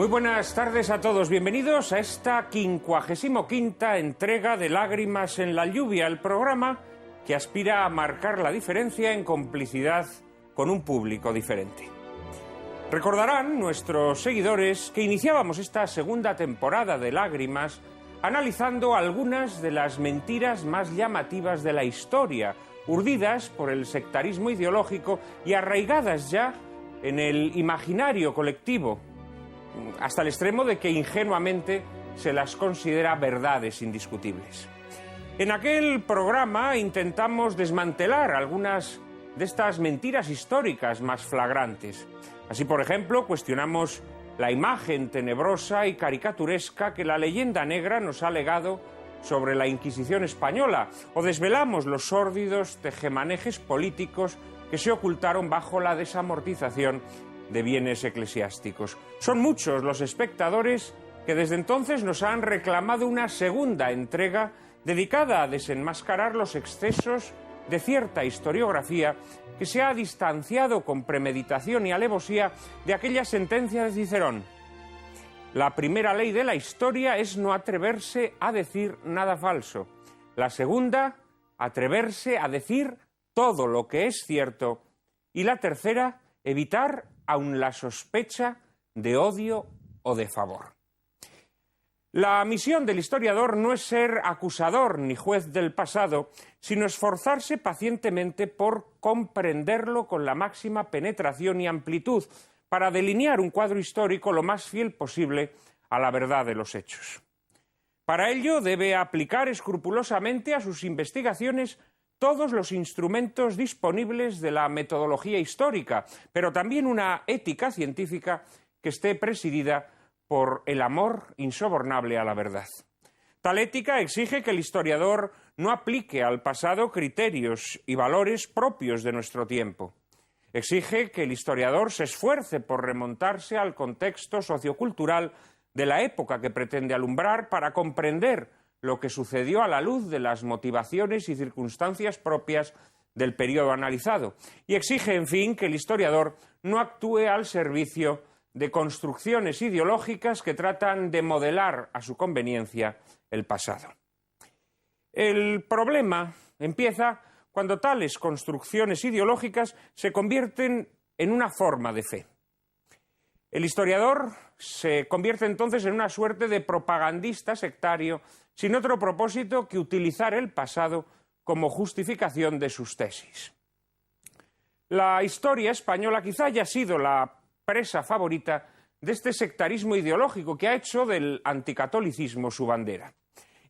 Muy buenas tardes a todos, bienvenidos a esta 55ª entrega de Lágrimas en la lluvia, el programa que aspira a marcar la diferencia en complicidad con un público diferente. Recordarán nuestros seguidores que iniciábamos esta segunda temporada de Lágrimas analizando algunas de las mentiras más llamativas de la historia, urdidas por el sectarismo ideológico y arraigadas ya en el imaginario colectivo, hasta el extremo de que ingenuamente se las considera verdades indiscutibles. En aquel programa intentamos desmantelar algunas de estas mentiras históricas más flagrantes. Así, por ejemplo, cuestionamos la imagen tenebrosa y caricaturesca que la leyenda negra nos ha legado sobre la Inquisición española, o desvelamos los sórdidos tejemanejes políticos que se ocultaron bajo la desamortización de bienes eclesiásticos. Son muchos los espectadores que desde entonces nos han reclamado una segunda entrega dedicada a desenmascarar los excesos de cierta historiografía que se ha distanciado con premeditación y alevosía de aquella sentencia de Cicerón. La primera ley de la historia es no atreverse a decir nada falso. La segunda, atreverse a decir todo lo que es cierto. Y la tercera, evitar aun la sospecha de odio o de favor. La misión del historiador no es ser acusador ni juez del pasado, sino esforzarse pacientemente por comprenderlo con la máxima penetración y amplitud, para delinear un cuadro histórico lo más fiel posible a la verdad de los hechos. Para ello debe aplicar escrupulosamente a sus investigaciones todos los instrumentos disponibles de la metodología histórica, pero también una ética científica que esté presidida por el amor insobornable a la verdad. Tal ética exige que el historiador no aplique al pasado criterios y valores propios de nuestro tiempo. Exige que el historiador se esfuerce por remontarse al contexto sociocultural de la época que pretende alumbrar para comprender lo que sucedió a la luz de las motivaciones y circunstancias propias del periodo analizado. Y exige, en fin, que el historiador no actúe al servicio de construcciones ideológicas que tratan de modelar a su conveniencia el pasado. El problema empieza cuando tales construcciones ideológicas se convierten en una forma de fe. El historiador se convierte entonces en una suerte de propagandista sectario sin otro propósito que utilizar el pasado como justificación de sus tesis. La historia española quizá haya sido la presa favorita de este sectarismo ideológico que ha hecho del anticatolicismo su bandera.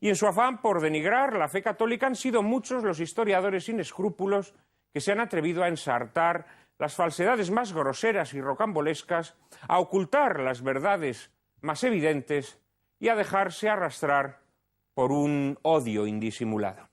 Y en su afán por denigrar la fe católica han sido muchos los historiadores sin escrúpulos que se han atrevido a ensartar las falsedades más groseras y rocambolescas, a ocultar las verdades más evidentes y a dejarse arrastrar por un odio indisimulado.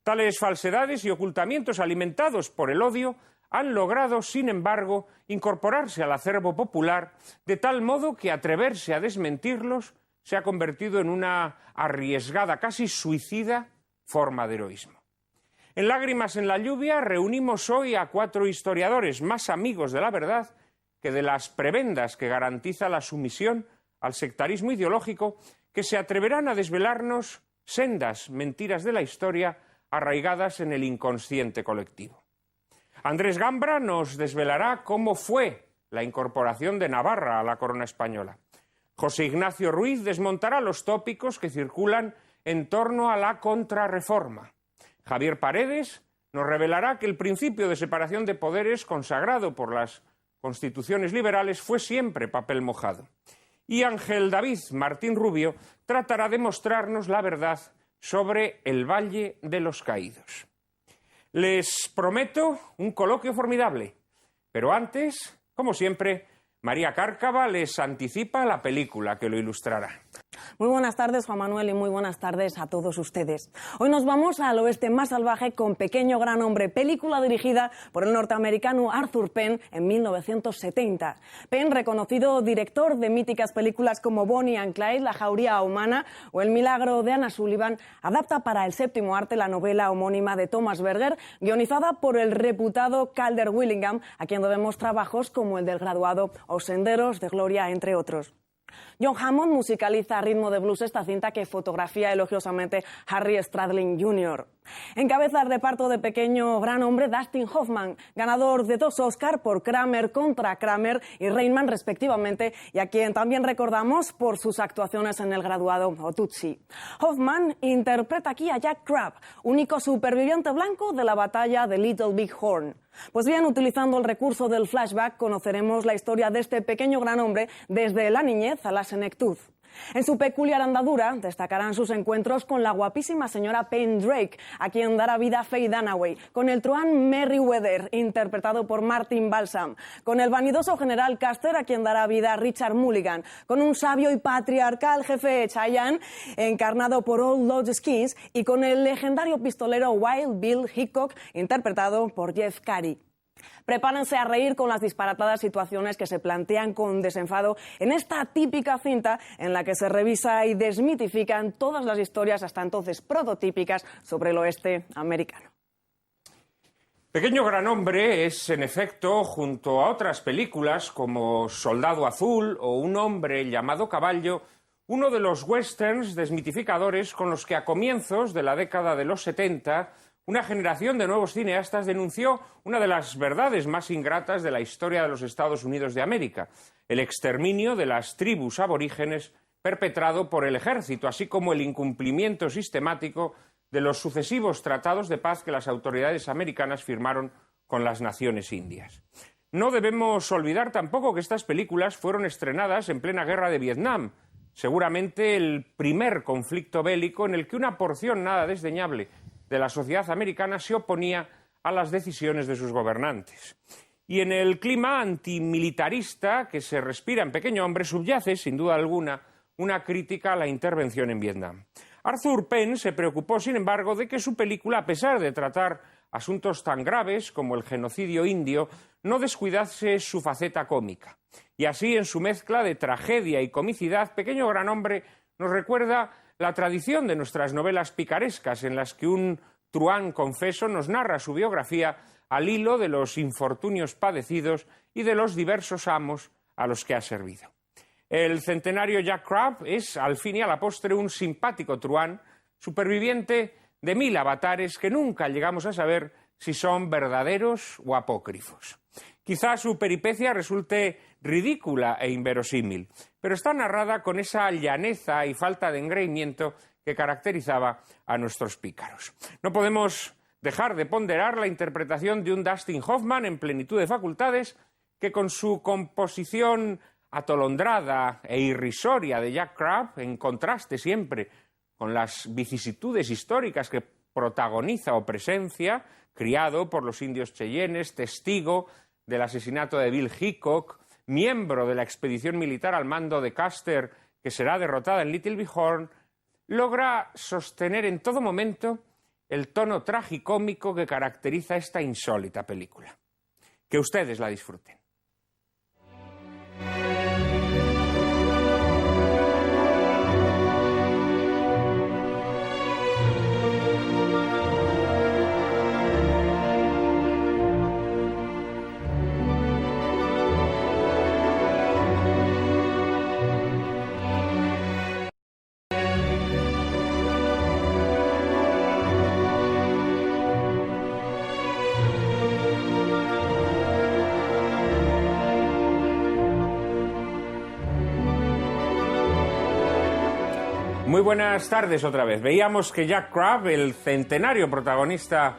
Tales falsedades y ocultamientos alimentados por el odio han logrado, sin embargo, incorporarse al acervo popular de tal modo que atreverse a desmentirlos se ha convertido en una arriesgada, casi suicida, forma de heroísmo. En Lágrimas en la lluvia reunimos hoy a 4 historiadores más amigos de la verdad que de las prebendas que garantiza la sumisión al sectarismo ideológico, que se atreverán a desvelarnos sendas mentiras de la historia arraigadas en el inconsciente colectivo. Andrés Gambra nos desvelará cómo fue la incorporación de Navarra a la corona española. José Ignacio Ruiz desmontará los tópicos que circulan en torno a la contrarreforma. Javier Paredes nos revelará que el principio de separación de poderes consagrado por las constituciones liberales fue siempre papel mojado. Y Ángel David Martín Rubio tratará de mostrarnos la verdad sobre el Valle de los Caídos. Les prometo un coloquio formidable, pero antes, como siempre, María Cárcava les anticipa la película que lo ilustrará. Muy buenas tardes, Juan Manuel, y muy buenas tardes a todos ustedes. Hoy nos vamos al oeste más salvaje con Pequeño Gran Hombre, película dirigida por el norteamericano Arthur Penn en 1970. Penn, reconocido director de míticas películas como Bonnie and Clyde, La Jauría Humana o El Milagro de Anna Sullivan, adapta para el séptimo arte la novela homónima de Thomas Berger, guionizada por el reputado Calder Willingham, a quien debemos trabajos como el del graduado o Senderos de Gloria, entre otros. John Hammond musicaliza a ritmo de blues esta cinta que fotografía elogiosamente Harry Stradlin Jr. Encabeza el reparto de Pequeño Gran Hombre Dustin Hoffman, ganador de 2 Oscar por Kramer contra Kramer y Rain Man respectivamente, y a quien también recordamos por sus actuaciones en El Graduado o Tootsie. Hoffman interpreta aquí a Jack Crabb, único superviviente blanco de la batalla de Little Big Horn. Pues bien, utilizando el recurso del flashback, conoceremos la historia de este pequeño gran hombre desde la niñez a la senectud. En su peculiar andadura destacarán sus encuentros con la guapísima señora Payne Drake, a quien dará vida Faye Dunaway, con el truán Merryweather, interpretado por Martin Balsam, con el vanidoso general Custer, a quien dará vida Richard Mulligan, con un sabio y patriarcal jefe Cheyenne, encarnado por Old Lodge Skins, y con el legendario pistolero Wild Bill Hickok, interpretado por Jeff Carey. Prepárense a reír con las disparatadas situaciones que se plantean con desenfado en esta típica cinta en la que se revisa y desmitifican todas las historias hasta entonces prototípicas sobre el oeste americano. Pequeño Gran Hombre es, en efecto, junto a otras películas como Soldado Azul o Un hombre llamado Caballo, uno de los westerns desmitificadores con los que a comienzos de la década de los 70 una generación de nuevos cineastas denunció una de las verdades más ingratas de la historia de los Estados Unidos de América, el exterminio de las tribus aborígenes perpetrado por el ejército, así como el incumplimiento sistemático de los sucesivos tratados de paz que las autoridades americanas firmaron con las naciones indias. No debemos olvidar tampoco que estas películas fueron estrenadas en plena guerra de Vietnam, seguramente el primer conflicto bélico en el que una porción nada desdeñable de la sociedad americana se oponía a las decisiones de sus gobernantes. Y en el clima antimilitarista que se respira en Pequeño Hombre subyace, sin duda alguna, una crítica a la intervención en Vietnam. Arthur Penn se preocupó, sin embargo, de que su película, a pesar de tratar asuntos tan graves como el genocidio indio, no descuidase su faceta cómica. Y así, en su mezcla de tragedia y comicidad, Pequeño Gran Hombre nos recuerda la tradición de nuestras novelas picarescas en las que un truán confeso nos narra su biografía al hilo de los infortunios padecidos y de los diversos amos a los que ha servido. El centenario Jack Crabb es, al fin y a la postre, un simpático truán, superviviente de 1000 avatares que nunca llegamos a saber si son verdaderos o apócrifos. Quizá su peripecia resulte ridícula e inverosímil, pero está narrada con esa llaneza y falta de engreimiento que caracterizaba a nuestros pícaros. No podemos dejar de ponderar la interpretación de un Dustin Hoffman en plenitud de facultades que, con su composición atolondrada e irrisoria de Jack Crabb, en contraste siempre con las vicisitudes históricas que protagoniza o presencia, criado por los indios cheyennes, testigo del asesinato de Bill Hickok, miembro de la expedición militar al mando de Custer, que será derrotada en Little Big Horn, logra sostener en todo momento el tono tragicómico que caracteriza esta insólita película. Que ustedes la disfruten. Muy buenas tardes otra vez. Veíamos que Jack Crabb, el centenario protagonista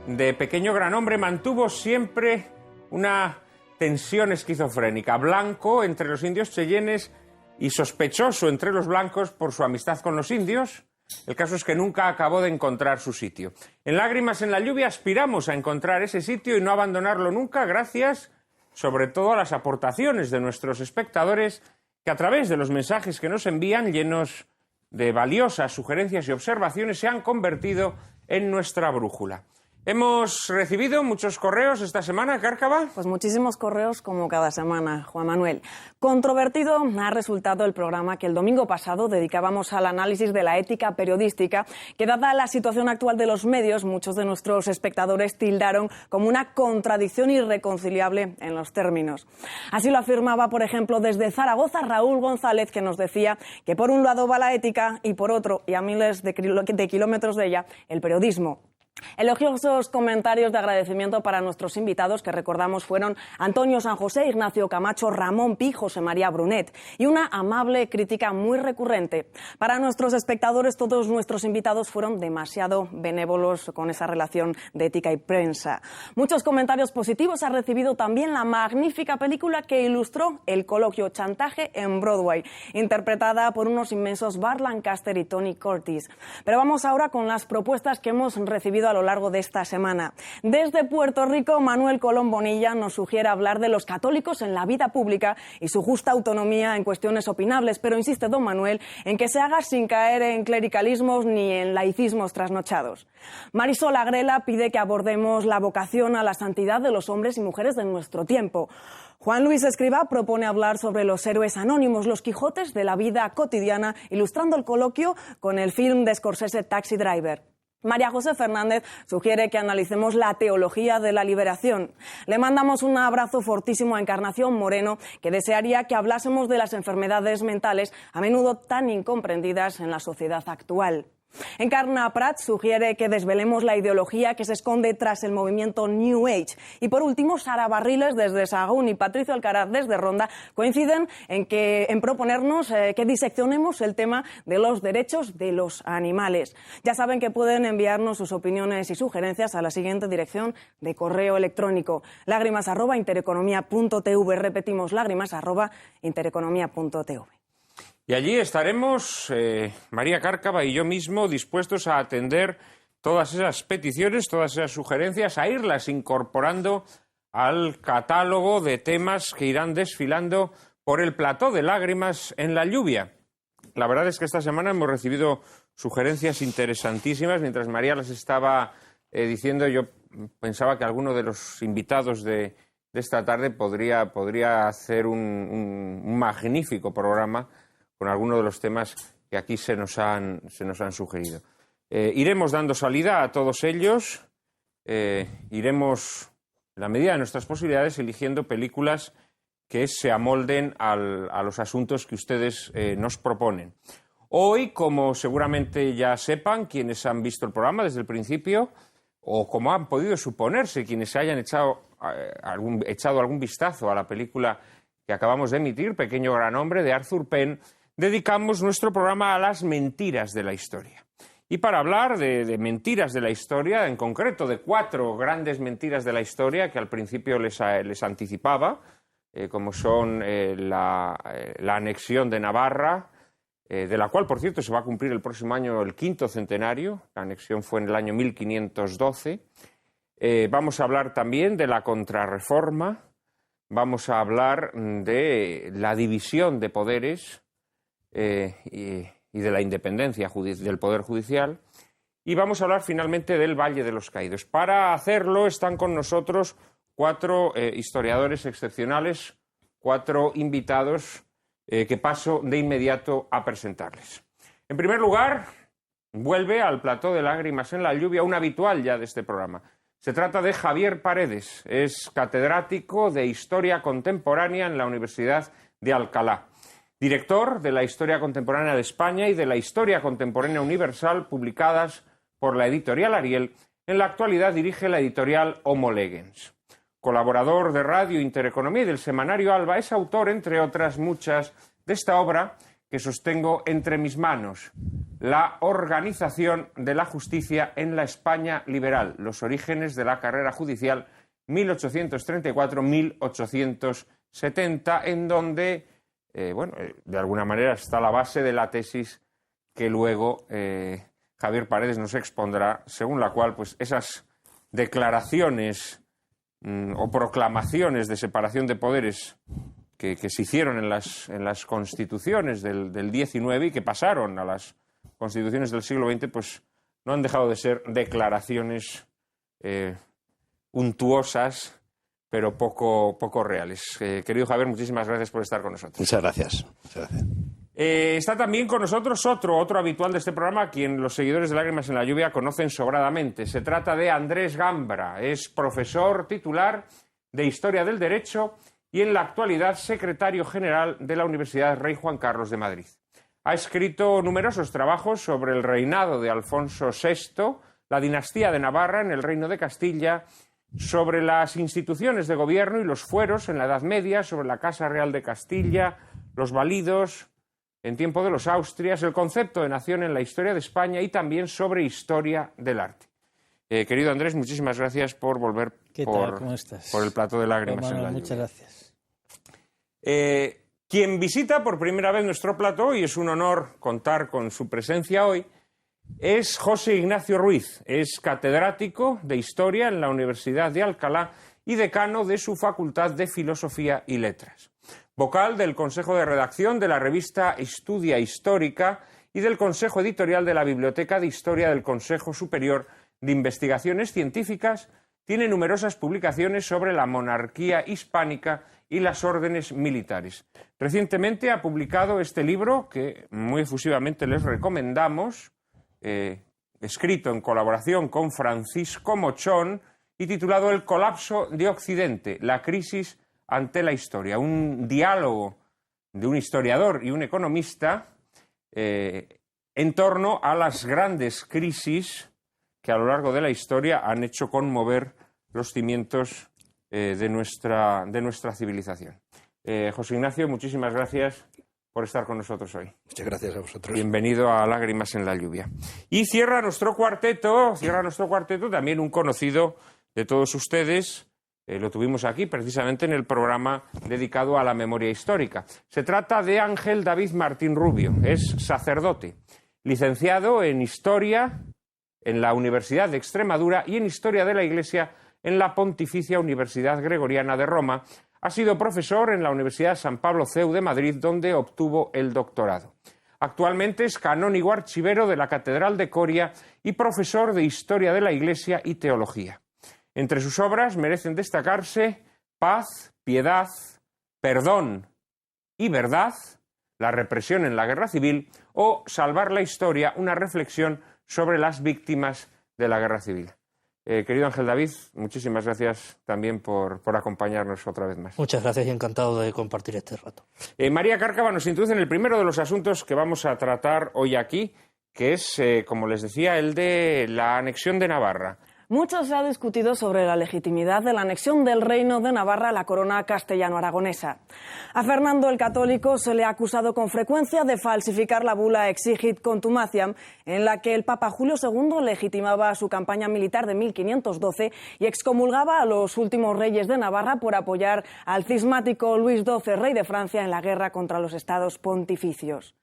de Pequeño Gran Hombre, mantuvo siempre una tensión esquizofrénica. Blanco entre los indios cheyennes y sospechoso entre los blancos por su amistad con los indios. El caso es que nunca acabó de encontrar su sitio. En Lágrimas en la lluvia aspiramos a encontrar ese sitio y no abandonarlo nunca, gracias sobre todo a las aportaciones de nuestros espectadores que a través de los mensajes que nos envían, llenos de valiosas sugerencias y observaciones, se han convertido en nuestra brújula. Hemos recibido muchos correos esta semana, Cárcava. Pues muchísimos correos como cada semana, Juan Manuel. Controvertido ha resultado el programa que el domingo pasado dedicábamos al análisis de la ética periodística, que dada la situación actual de los medios, muchos de nuestros espectadores tildaron como una contradicción irreconciliable en los términos. Así lo afirmaba, por ejemplo, desde Zaragoza, Raúl González, que nos decía que por un lado va la ética y por otro, y a miles de kilómetros de ella, el periodismo. Elogiosos comentarios de agradecimiento para nuestros invitados, que recordamos fueron Antonio San José, Ignacio Camacho, Ramón Pi, José María Brunet, y una amable crítica muy recurrente. Para nuestros espectadores, todos nuestros invitados fueron demasiado benévolos con esa relación de ética y prensa. Muchos comentarios positivos ha recibido también la magnífica película que ilustró el coloquio Chantaje en Broadway, interpretada por unos inmensos Burt Lancaster y Tony Curtis. Pero vamos ahora con las propuestas que hemos recibido a lo largo de esta semana. Desde Puerto Rico, Manuel Colón Bonilla nos sugiere hablar de los católicos en la vida pública y su justa autonomía en cuestiones opinables, pero insiste don Manuel en que se haga sin caer en clericalismos ni en laicismos trasnochados. Marisol Agrela pide que abordemos la vocación a la santidad de los hombres y mujeres de nuestro tiempo. Juan Luis Escrivá propone hablar sobre los héroes anónimos, los Quijotes de la vida cotidiana, ilustrando el coloquio con el film de Scorsese Taxi Driver. María José Fernández sugiere que analicemos la teología de la liberación. Le mandamos un abrazo fortísimo a Encarnación Moreno, que desearía que hablásemos de las enfermedades mentales, a menudo tan incomprendidas en la sociedad actual. Encarna Prat sugiere que desvelemos la ideología que se esconde tras el movimiento New Age. Y por último, Sara Barriles desde Sahagún y Patricio Alcaraz desde Ronda coinciden en proponernos que diseccionemos el tema de los derechos de los animales. Ya saben que pueden enviarnos sus opiniones y sugerencias a la siguiente dirección de correo electrónico: lágrimas@intereconomía.tv. Repetimos, lágrimas@intereconomía.tv. Y allí estaremos, María Cárcava y yo mismo, dispuestos a atender todas esas peticiones, todas esas sugerencias, a irlas incorporando al catálogo de temas que irán desfilando por el plató de Lágrimas en la Lluvia. La verdad es que esta semana hemos recibido sugerencias interesantísimas. Mientras María las estaba diciendo, yo pensaba que alguno de los invitados de esta tarde podría hacer un magnífico programa con algunos de los temas que aquí se nos han sugerido. Iremos dando salida a todos ellos, iremos, en la medida de nuestras posibilidades, eligiendo películas que se amolden a los asuntos que ustedes nos proponen. Hoy, como seguramente ya sepan quienes han visto el programa desde el principio, o como han podido suponerse quienes se hayan echado algún vistazo a la película que acabamos de emitir, Pequeño Gran Hombre, de Arthur Penn, dedicamos nuestro programa a las mentiras de la historia. Y para hablar de mentiras de la historia, en concreto de 4 grandes mentiras de la historia que al principio les anticipaba, como son la anexión de Navarra, de la cual, por cierto, se va a cumplir el próximo año el 5º centenario. La anexión fue en el año 1512. Vamos a hablar también de la Contrarreforma, vamos a hablar de la división de poderes y de la independencia del Poder Judicial, y vamos a hablar finalmente del Valle de los Caídos. Para hacerlo están con nosotros 4 historiadores excepcionales, 4 invitados que paso de inmediato a presentarles. En primer lugar, vuelve al plató de Lágrimas en la Lluvia un habitual ya de este programa. Se trata de Javier Paredes, es catedrático de Historia Contemporánea en la Universidad de Alcalá, director de la Historia Contemporánea de España y de la Historia Contemporánea Universal, publicadas por la editorial Ariel. En la actualidad dirige la editorial Homo Legens. Colaborador de Radio Intereconomía y del semanario Alba, es autor, entre otras muchas, de esta obra que sostengo entre mis manos: La organización de la justicia en la España liberal, los orígenes de la carrera judicial 1834-1870, en donde de alguna manera está la base de la tesis que luego Javier Paredes nos expondrá, según la cual pues esas declaraciones o proclamaciones de separación de poderes que se hicieron en las constituciones del XIX y que pasaron a las constituciones del siglo XX, pues no han dejado de ser declaraciones untuosas, pero poco reales. Querido Javier, muchísimas gracias por estar con nosotros. Muchas gracias. Muchas gracias. Está también con nosotros otro habitual de este programa, a quien los seguidores de Lágrimas en la Lluvia conocen sobradamente. Se trata de Andrés Gambra. Es profesor titular de Historia del Derecho y en la actualidad secretario general de la Universidad Rey Juan Carlos de Madrid. Ha escrito numerosos trabajos sobre el reinado de Alfonso VI, la dinastía de Navarra en el Reino de Castilla, sobre las instituciones de gobierno y los fueros en la Edad Media, sobre la Casa Real de Castilla, los validos en tiempo de los Austrias, el concepto de nación en la historia de España y también sobre historia del arte. Querido Andrés, muchísimas gracias por volver por el plato de Lágrimas en la Lluvia. Muchas gracias. Quien visita por primera vez nuestro plato, y es un honor contar con su presencia hoy, es José Ignacio Ruiz. Es catedrático de Historia en la Universidad de Alcalá y decano de su Facultad de Filosofía y Letras. Vocal del Consejo de Redacción de la revista Estudia Histórica y del Consejo Editorial de la Biblioteca de Historia del Consejo Superior de Investigaciones Científicas, tiene numerosas publicaciones sobre la monarquía hispánica y las órdenes militares. Recientemente ha publicado este libro, que muy efusivamente les recomendamos, escrito en colaboración con Francisco Mochón y titulado El colapso de Occidente, la crisis ante la historia. Un diálogo de un historiador y un economista en torno a las grandes crisis que a lo largo de la historia han hecho conmover los cimientos de nuestra civilización. José Ignacio, muchísimas gracias por estar con nosotros hoy. Muchas gracias a vosotros. Bienvenido a Lágrimas en la Lluvia. Y cierra nuestro cuarteto también un conocido de todos ustedes. Lo tuvimos aquí precisamente en el programa dedicado a la memoria histórica. Se trata de Ángel David Martín Rubio. Es sacerdote, licenciado en Historia en la Universidad de Extremadura y en Historia de la Iglesia en la Pontificia Universidad Gregoriana de Roma. Ha sido profesor en la Universidad San Pablo CEU de Madrid, donde obtuvo el doctorado. Actualmente es canónigo archivero de la Catedral de Coria y profesor de Historia de la Iglesia y Teología. Entre sus obras merecen destacarse Paz, Piedad, Perdón y Verdad, la represión en la Guerra Civil, o Salvar la Historia, una reflexión sobre las víctimas de la Guerra Civil. Querido Ángel David, muchísimas gracias también por acompañarnos otra vez más. Muchas gracias y encantado de compartir este rato. María Cárcava nos introduce en el primero de los asuntos que vamos a tratar hoy aquí, que es, como les decía, el de la anexión de Navarra. Mucho se ha discutido sobre la legitimidad de la anexión del Reino de Navarra a la corona castellano-aragonesa. A Fernando el Católico se le ha acusado con frecuencia de falsificar la bula Exigit Contumaciam, en la que el Papa Julio II legitimaba su campaña militar de 1512 y excomulgaba a los últimos reyes de Navarra por apoyar al cismático Luis XII, rey de Francia, en la guerra contra los estados pontificios.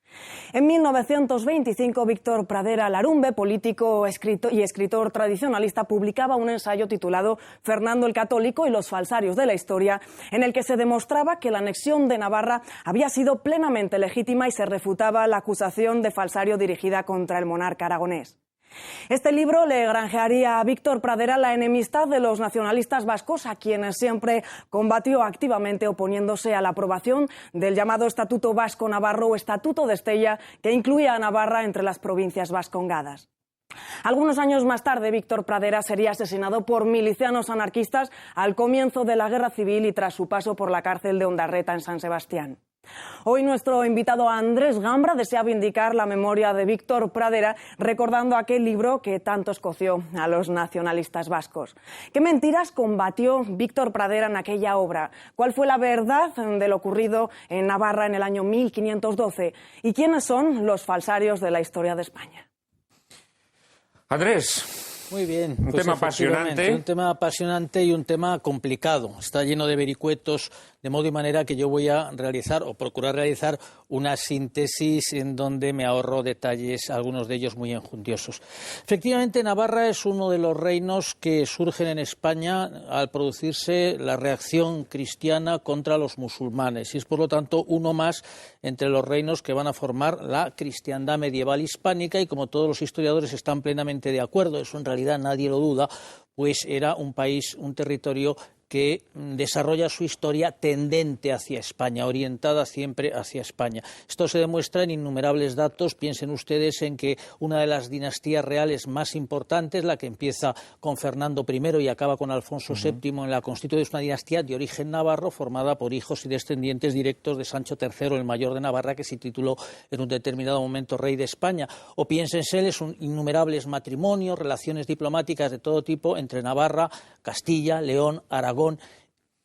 En 1925, Víctor Pradera Larumbe, político y escritor tradicionalista, publicaba un ensayo titulado Fernando el Católico y los falsarios de la historia, en el que se demostraba que la anexión de Navarra había sido plenamente legítima y se refutaba la acusación de falsario dirigida contra el monarca aragonés. Este libro le granjearía a Víctor Pradera la enemistad de los nacionalistas vascos, a quienes siempre combatió activamente oponiéndose a la aprobación del llamado Estatuto Vasco-Navarro o Estatuto de Estella, que incluía a Navarra entre las provincias vascongadas. Algunos años más tarde, Víctor Pradera sería asesinado por milicianos anarquistas al comienzo de la Guerra Civil y tras su paso por la cárcel de Ondarreta en San Sebastián. Hoy nuestro invitado Andrés Gambra desea vindicar la memoria de Víctor Pradera recordando aquel libro que tanto escoció a los nacionalistas vascos. ¿Qué mentiras combatió Víctor Pradera en aquella obra? ¿Cuál fue la verdad de lo ocurrido en Navarra en el año 1512? ¿Y quiénes son los falsarios de la historia de España? Andrés. Muy bien. Un tema apasionante. Un tema apasionante y un tema complicado. Está lleno de vericuetos, de modo y manera que yo voy a realizar o procurar realizar una síntesis en donde me ahorro detalles, algunos de ellos muy enjundiosos. Efectivamente, Navarra es uno de los reinos que surgen en España al producirse la reacción cristiana contra los musulmanes y es, por lo tanto, uno más entre los reinos que van a formar la cristiandad medieval hispánica y, como todos los historiadores están plenamente de acuerdo, eso en realidad nadie lo duda, pues era un país, un territorio que desarrolla su historia tendente hacia España, orientada siempre hacia España. Esto se demuestra en innumerables datos. Piensen ustedes en que una de las dinastías reales más importantes, la que empieza con Fernando I y acaba con Alfonso VII en la Constitución, es una dinastía de origen navarro formada por hijos y descendientes directos de Sancho III, el mayor de Navarra, que se tituló en un determinado momento rey de España. O piénsense, son innumerables matrimonios, relaciones diplomáticas de todo tipo entre Navarra, Castilla, León, Aragón,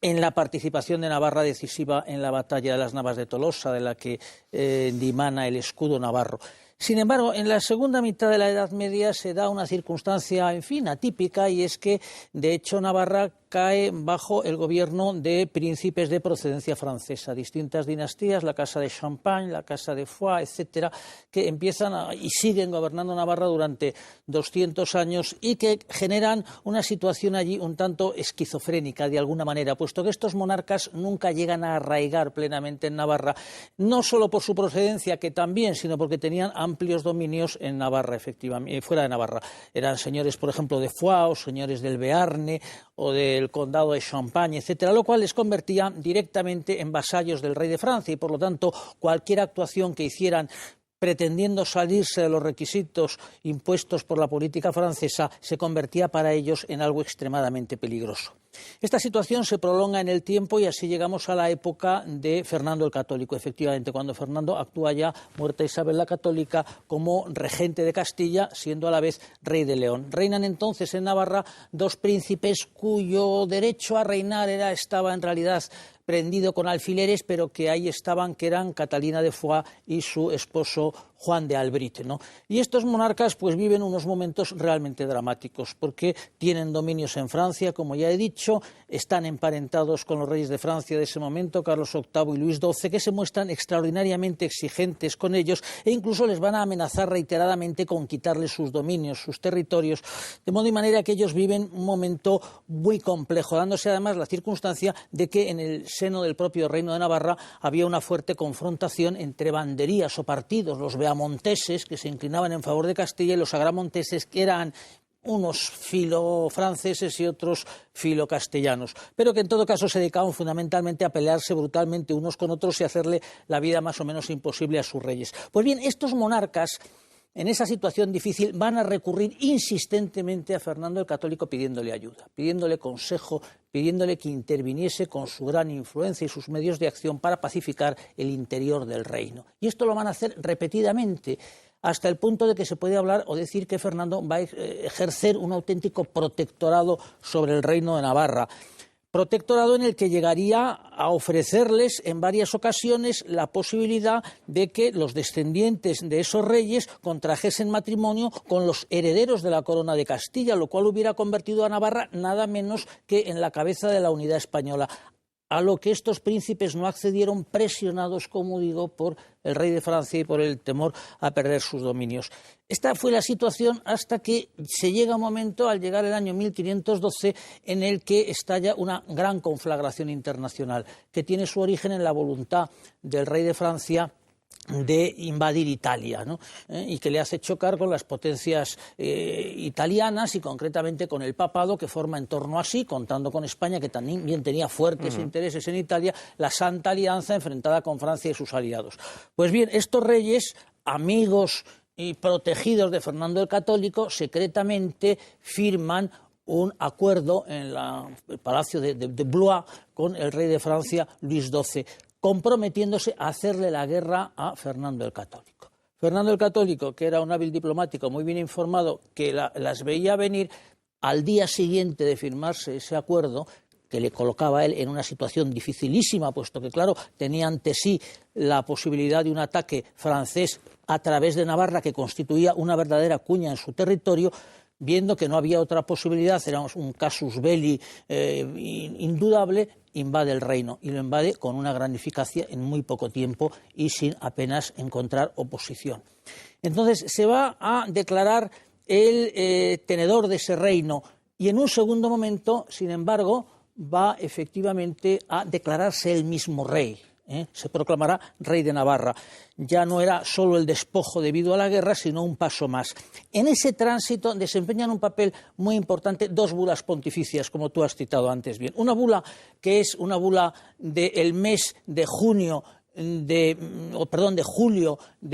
en la participación de Navarra decisiva en la batalla de las Navas de Tolosa, de la que dimana el escudo navarro. Sin embargo, en la segunda mitad de la Edad Media se da una circunstancia, en fin, atípica, y es que, de hecho, Navarra cae bajo el gobierno de príncipes de procedencia francesa, distintas dinastías, la Casa de Champagne, la Casa de Foix, etcétera, que empiezan y siguen gobernando Navarra durante 200 años y que generan una situación allí un tanto esquizofrénica, de alguna manera, puesto que estos monarcas nunca llegan a arraigar plenamente en Navarra, no solo por su procedencia, que también, sino porque tenían amplios dominios en Navarra, efectivamente, fuera de Navarra. Eran señores, por ejemplo, de Foix, o señores del Bearne o del condado de Champagne, etcétera, lo cual les convertía directamente en vasallos del rey de Francia y, por lo tanto, cualquier actuación que hicieran pretendiendo salirse de los requisitos impuestos por la política francesa se convertía para ellos en algo extremadamente peligroso. Esta situación se prolonga en el tiempo y así llegamos a la época de Fernando el Católico, efectivamente, cuando Fernando actúa ya, muerta Isabel la Católica, como regente de Castilla, siendo a la vez rey de León. Reinan entonces en Navarra dos príncipes cuyo derecho a reinar estaba en realidad prendido con alfileres, pero que ahí estaban, que eran Catalina de Foix y su esposo Juan de Albrit, ¿no? Y estos monarcas pues viven unos momentos realmente dramáticos, porque tienen dominios en Francia, como ya he dicho, están emparentados con los reyes de Francia de ese momento, Carlos VIII y Luis XII, que se muestran extraordinariamente exigentes con ellos e incluso les van a amenazar reiteradamente con quitarles sus dominios, sus territorios, de modo y manera que ellos viven un momento muy complejo, dándose además la circunstancia de que en el seno del propio Reino de Navarra había una fuerte confrontación entre banderías o partidos, los beamonteses, que se inclinaban en favor de Castilla, y los agramonteses, que eran unos filo-franceses y otros filo-castellanos, pero que en todo caso se dedicaban fundamentalmente a pelearse brutalmente unos con otros y hacerle la vida más o menos imposible a sus reyes. Pues bien, estos monarcas, en esa situación difícil, van a recurrir insistentemente a Fernando el Católico pidiéndole ayuda, pidiéndole consejo, pidiéndole que interviniese con su gran influencia y sus medios de acción para pacificar el interior del reino. Y esto lo van a hacer repetidamente, hasta el punto de que se puede hablar o decir que Fernando va a ejercer un auténtico protectorado sobre el reino de Navarra. Protectorado en el que llegaría a ofrecerles en varias ocasiones la posibilidad de que los descendientes de esos reyes contrajesen matrimonio con los herederos de la corona de Castilla, lo cual hubiera convertido a Navarra nada menos que en la cabeza de la unidad española, a lo que estos príncipes no accedieron, presionados, como digo, por el rey de Francia y por el temor a perder sus dominios. Esta fue la situación hasta que se llega un momento, al llegar el año 1512, en el que estalla una gran conflagración internacional, que tiene su origen en la voluntad del rey de Francia de invadir Italia, ¿no? Y que le hace chocar con las potencias italianas y concretamente con el papado, que forma en torno a sí, contando con España, que también tenía fuertes intereses en Italia, la Santa Alianza enfrentada con Francia y sus aliados. Pues bien, estos reyes, amigos y protegidos de Fernando el Católico, secretamente firman un acuerdo en el Palacio de Blois con el rey de Francia, Luis XII, comprometiéndose a hacerle la guerra a Fernando el Católico. Fernando el Católico, que era un hábil diplomático muy bien informado, que las veía venir, al día siguiente de firmarse ese acuerdo, que le colocaba a él en una situación dificilísima, puesto que, claro, tenía ante sí la posibilidad de un ataque francés a través de Navarra, que constituía una verdadera cuña en su territorio, viendo que no había otra posibilidad, era un casus belli indudable, invade el reino, y lo invade con una gran eficacia en muy poco tiempo y sin apenas encontrar oposición. Entonces se va a declarar el tenedor de ese reino, y en un segundo momento, sin embargo, va efectivamente a declararse él mismo rey. se proclamará rey de Navarra. Ya no era solo el despojo debido a la guerra, sino un paso más. En ese tránsito desempeñan un papel muy importante dos bulas pontificias, como tú has citado antes bien. Una bula que es una bula del mes de julio de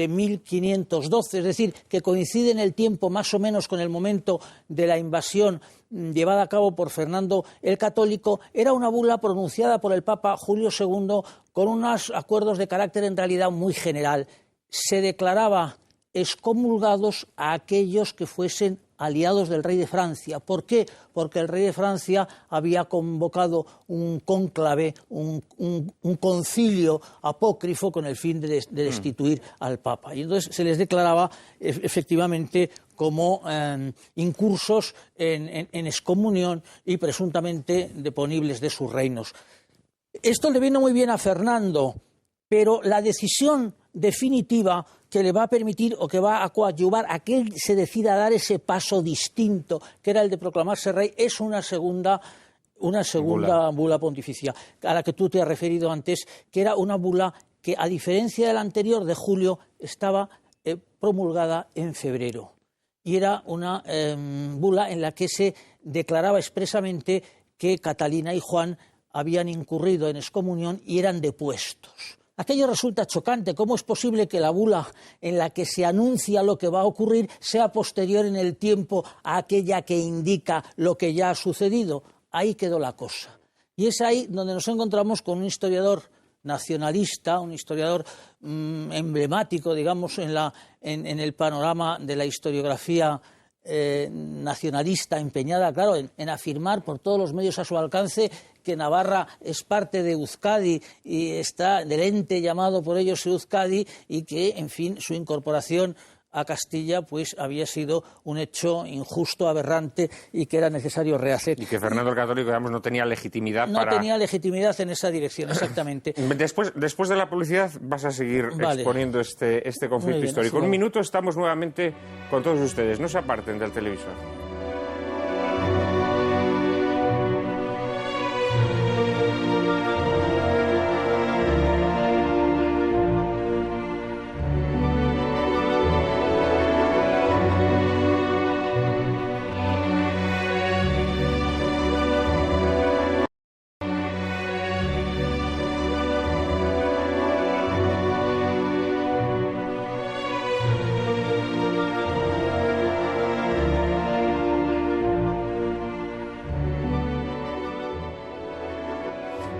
1512, es decir, que coincide en el tiempo más o menos con el momento de la invasión llevada a cabo por Fernando el Católico. Era una bula pronunciada por el Papa Julio II con unos acuerdos de carácter en realidad muy general. Se declaraba excomulgados a aquellos que fuesen aliados del rey de Francia. ¿Por qué? Porque el rey de Francia había convocado un cónclave, un concilio apócrifo con el fin de destituir al Papa. Y entonces se les declaraba efectivamente como incursos en excomunión y presuntamente deponibles de sus reinos. Esto le vino muy bien a Fernando, pero la decisión definitiva que le va a permitir o que va a coadyuvar a que él se decida a dar ese paso distinto, que era el de proclamarse rey, es una segunda bula pontificia, a la que tú te has referido antes, que era una bula que, a diferencia de la anterior de julio, estaba promulgada en febrero. Y era una bula en la que se declaraba expresamente que Catalina y Juan habían incurrido en excomunión y eran depuestos. Aquello resulta chocante. ¿Cómo es posible que la bula en la que se anuncia lo que va a ocurrir sea posterior en el tiempo a aquella que indica lo que ya ha sucedido? Ahí quedó la cosa. Y es ahí donde nos encontramos con un historiador nacionalista, un historiador emblemático, digamos, en el panorama de la historiografía nacionalista, empeñada, claro, en afirmar por todos los medios a su alcance que Navarra es parte de Euskadi y está del ente llamado por ellos Euskadi, y que, en fin, su incorporación a Castilla pues había sido un hecho injusto, aberrante, y que era necesario rehacer. Y que Fernando el Católico, digamos, no tenía legitimidad No tenía legitimidad en esa dirección, exactamente. Después de la publicidad vas a seguir exponiendo este conflicto bien, histórico. En un minuto estamos nuevamente con todos ustedes. No se aparten del televisor.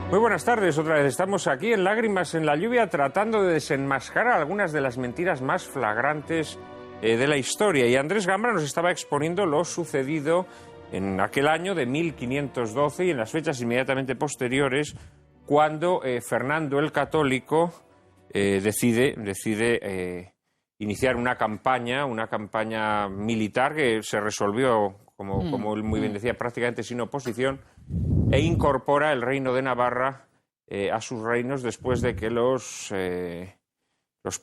Muy buenas tardes, otra vez estamos aquí en Lágrimas en la Lluvia tratando de desenmascarar algunas de las mentiras más flagrantes de la historia. Y Andrés Gambra nos estaba exponiendo lo sucedido en aquel año de 1512 y en las fechas inmediatamente posteriores, cuando Fernando el Católico decide iniciar una campaña militar que se resolvió, como él muy bien decía, prácticamente sin oposición, e incorpora el reino de Navarra a sus reinos después de que los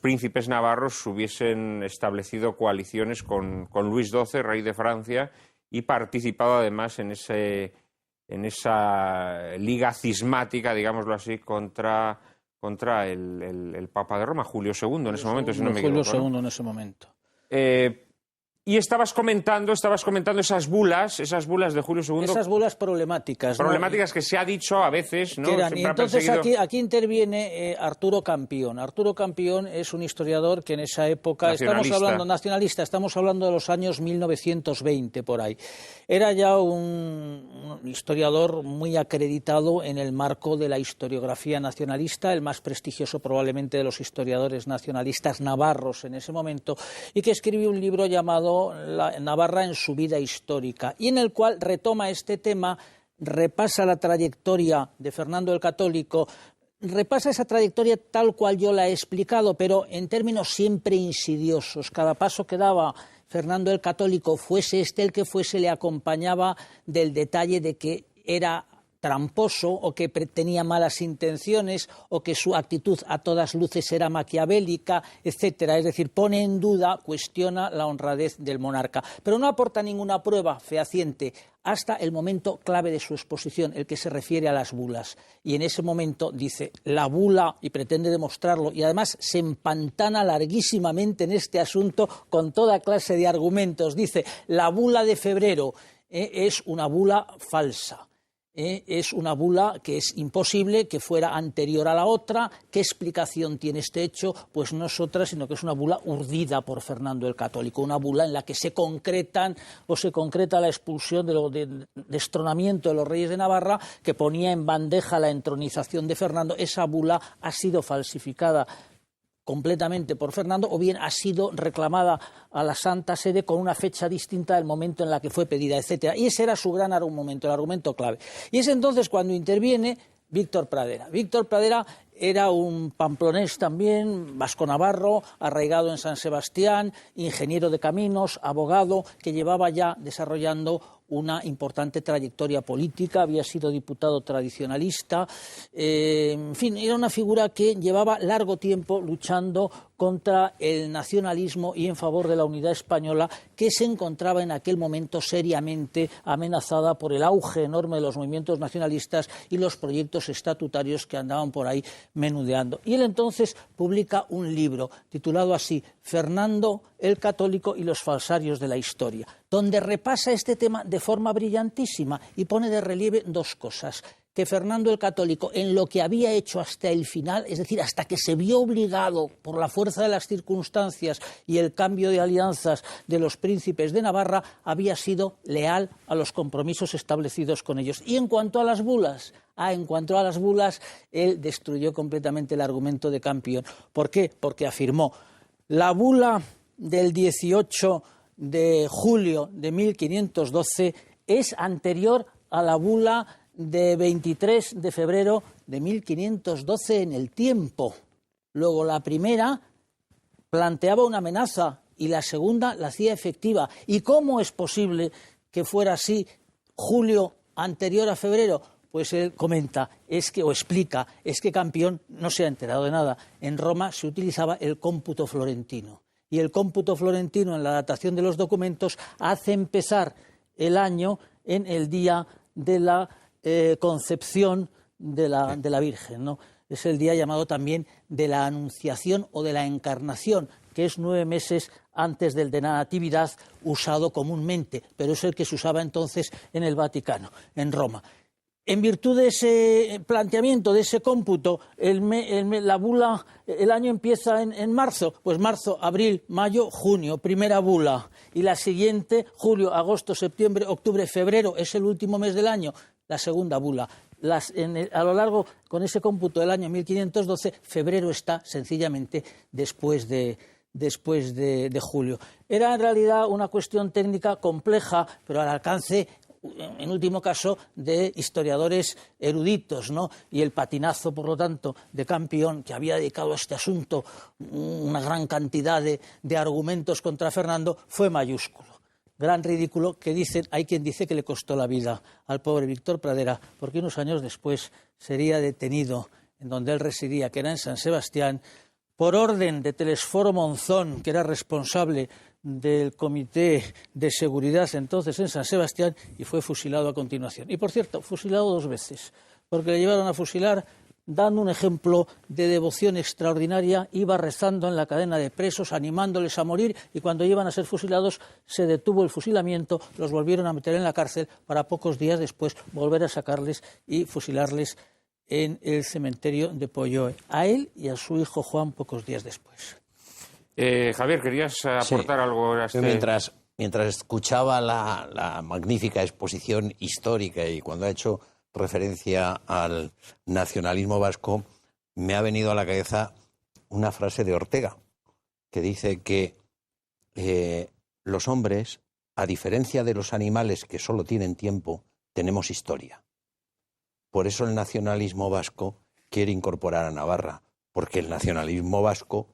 príncipes navarros hubiesen establecido coaliciones con Luis XII, rey de Francia, y participado además en esa liga cismática, digámoslo así, contra el Papa de Roma, Julio II, en ese momento, si no me equivoco. Julio II en ese momento. Y estabas comentando esas bulas de Julio II. Esas bulas problemáticas. Problemáticas, ¿no? Que se ha dicho a veces, ¿no? Y entonces aquí interviene Arturo Campión. Arturo Campión es un historiador que en esa época, estamos hablando de los años 1920, por ahí. Era ya un historiador muy acreditado en el marco de la historiografía nacionalista, el más prestigioso probablemente de los historiadores nacionalistas navarros en ese momento, y que escribió un libro llamado Navarra en su vida histórica, y en el cual retoma este tema, repasa la trayectoria de Fernando el Católico, repasa esa trayectoria tal cual yo la he explicado, pero en términos siempre insidiosos. Cada paso que daba Fernando el Católico, fuese este el que fuese, le acompañaba del detalle de que era tramposo o que tenía malas intenciones o que su actitud a todas luces era maquiavélica, etcétera. Es decir, pone en duda, cuestiona la honradez del monarca, pero no aporta ninguna prueba fehaciente hasta el momento clave de su exposición, el que se refiere a las bulas. Y en ese momento dice, la bula, y pretende demostrarlo, y además se empantana larguísimamente en este asunto con toda clase de argumentos. Dice, la bula de febrero es una bula falsa. Es una bula que es imposible que fuera anterior a la otra. ¿Qué explicación tiene este hecho? Pues no es otra, sino que es una bula urdida por Fernando el Católico, una bula en la que se concreta la expulsión del destronamiento de los reyes de Navarra, que ponía en bandeja la entronización de Fernando. Esa bula ha sido falsificada completamente por Fernando, o bien ha sido reclamada a la Santa Sede con una fecha distinta del momento en la que fue pedida, etcétera. Y ese era su gran argumento, el argumento clave. Y es entonces cuando interviene Víctor Pradera. Víctor Pradera era un pamplonés también, vasco-navarro, arraigado en San Sebastián, ingeniero de caminos, abogado, que llevaba ya desarrollando una importante trayectoria política, había sido diputado tradicionalista, en fin, era una figura que llevaba largo tiempo luchando contra el nacionalismo y en favor de la unidad española, que se encontraba en aquel momento seriamente amenazada por el auge enorme de los movimientos nacionalistas y los proyectos estatutarios que andaban por ahí menudeando. Y él entonces publica un libro titulado así, Fernando el Católico y los falsarios de la historia, donde repasa este tema de forma brillantísima y pone de relieve dos cosas: que Fernando el Católico, en lo que había hecho hasta el final, es decir, hasta que se vio obligado por la fuerza de las circunstancias y el cambio de alianzas de los príncipes de Navarra, había sido leal a los compromisos establecidos con ellos. Y en cuanto a las bulas, él destruyó completamente el argumento de Campion. ¿Por qué? Porque afirmó, la bula del 18 de julio de 1512 es anterior a la bula de 23 de febrero de 1512 en el tiempo. Luego, la primera planteaba una amenaza y la segunda la hacía efectiva. ¿Y cómo es posible que fuera así julio anterior a febrero? Pues él comenta, es que Campion no se ha enterado de nada. En Roma se utilizaba el cómputo florentino. Y el cómputo florentino, en la datación de los documentos, hace empezar el año en el día de la concepción de la Virgen, ¿no? Es el día llamado también de la Anunciación o de la Encarnación, que es 9 meses antes del de la Natividad, usado comúnmente, pero es el que se usaba entonces en el Vaticano, en Roma. En virtud de ese planteamiento, de ese cómputo, la bula, el año empieza en marzo, pues marzo, abril, mayo, junio, primera bula, y la siguiente, julio, agosto, septiembre, octubre, febrero, es el último mes del año, la segunda bula. A lo largo, con ese cómputo del año 1512, febrero está sencillamente después de julio. Era en realidad una cuestión técnica compleja, pero al alcance, en último caso, de historiadores eruditos, ¿no? Y el patinazo, por lo tanto, de Campion, que había dedicado a este asunto una gran cantidad de argumentos contra Fernando, fue mayúsculo. Gran ridículo que hay quien dice que le costó la vida al pobre Víctor Pradera, porque unos años después sería detenido en donde él residía, que era en San Sebastián, por orden de Telesforo Monzón, que era responsable del Comité de Seguridad entonces en San Sebastián, y fue fusilado a continuación. Y, por cierto, fusilado 2 veces, porque le llevaron a fusilar dando un ejemplo de devoción extraordinaria, iba rezando en la cadena de presos, animándoles a morir, y cuando iban a ser fusilados se detuvo el fusilamiento, los volvieron a meter en la cárcel para pocos días después volver a sacarles y fusilarles en el cementerio de Polloe, a él y a su hijo Juan pocos días después. Javier, ¿querías aportar algo a este? Mientras escuchaba la magnífica exposición histórica y cuando ha hecho referencia al nacionalismo vasco, me ha venido a la cabeza una frase de Ortega, que dice que los hombres, a diferencia de los animales que solo tienen tiempo, tenemos historia. Por eso el nacionalismo vasco quiere incorporar a Navarra, porque el nacionalismo vasco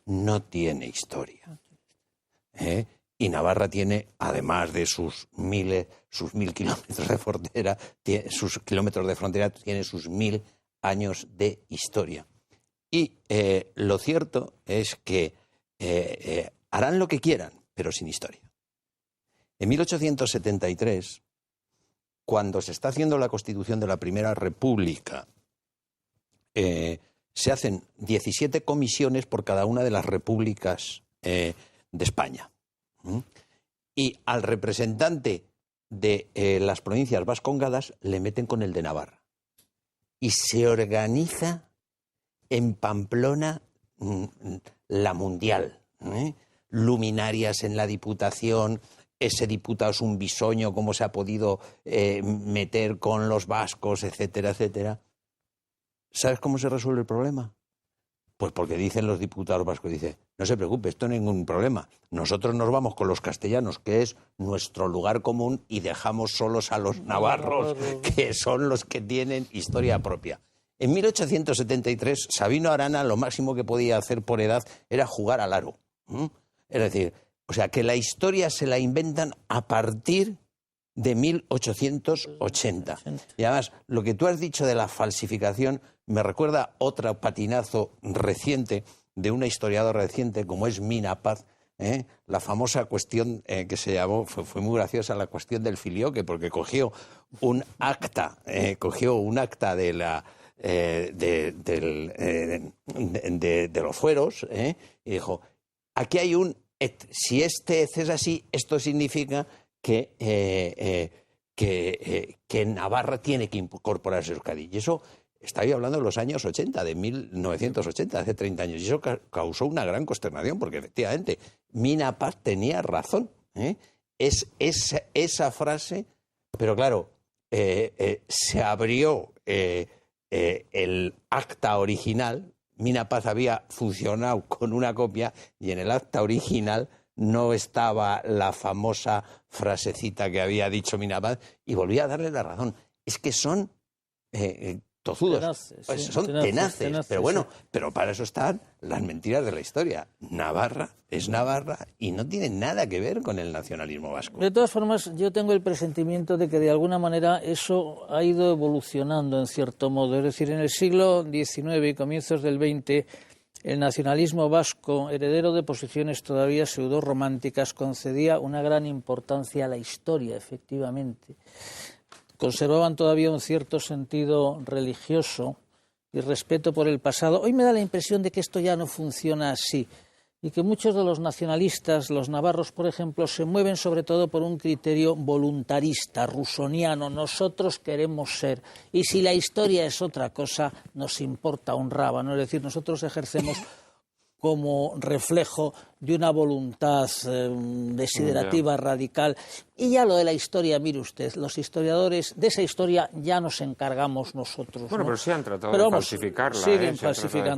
no tiene historia. Y Navarra tiene, además de sus 1000 kilómetros de frontera, tiene sus 1000 años de historia. Y lo cierto es que harán lo que quieran, pero sin historia. En 1873, cuando se está haciendo la Constitución de la Primera República, se hacen 17 comisiones por cada una de las repúblicas de España. Y al representante de las provincias vascongadas le meten con el de Navarra. Y se organiza en Pamplona la mundial. Luminarias en la Diputación, ese diputado es un bisoño, cómo se ha podido meter con los vascos, etcétera, etcétera. ¿Sabes cómo se resuelve el problema? Pues porque dicen los diputados vascos, no se preocupe, esto no es ningún problema. Nosotros nos vamos con los castellanos, que es nuestro lugar común, y dejamos solos a los navarros, que son los que tienen historia propia. En 1873, Sabino Arana lo máximo que podía hacer por edad era jugar al aro. Es decir, o sea, que la historia se la inventan a partir de 1880. Y además, lo que tú has dicho de la falsificación me recuerda otro patinazo reciente de una historiadora reciente como es Mina Paz, la famosa cuestión que se llamó, fue muy graciosa, la cuestión del filioque, porque cogió un acta de la de los fueros, y dijo, aquí hay un si este es así, esto significa que Navarra tiene que incorporarse a Euskadi. Y eso, estoy hablando de los años 80, de 1980, hace 30 años. Y eso causó una gran consternación, porque efectivamente Mina Paz tenía razón. Es esa frase, pero claro, se abrió el acta original. Mina Paz había funcionado con una copia y en el acta original no estaba la famosa frasecita que había dicho Mina Paz, y volví a darle la razón. Es que son tozudos, son tenaces, pero bueno, pero para eso están las mentiras de la historia. Navarra es Navarra y no tiene nada que ver con el nacionalismo vasco. De todas formas, yo tengo el presentimiento de que de alguna manera eso ha ido evolucionando en cierto modo. Es decir, en el siglo XIX y comienzos del XX, el nacionalismo vasco, heredero de posiciones todavía pseudorrománticas, concedía una gran importancia a la historia, efectivamente. Conservaban todavía un cierto sentido religioso y respeto por el pasado. Hoy me da la impresión de que esto ya no funciona así y que muchos de los nacionalistas, los navarros, por ejemplo, se mueven sobre todo por un criterio voluntarista, rusoniano. Nosotros queremos ser, y si la historia es otra cosa, nos importa un rábano. Es decir, nosotros ejercemos como reflejo de una voluntad desiderativa, radical. Y ya lo de la historia, mire usted, los historiadores de esa historia ya nos encargamos nosotros. Bueno, ¿no? pero sí han tratado de falsificarla.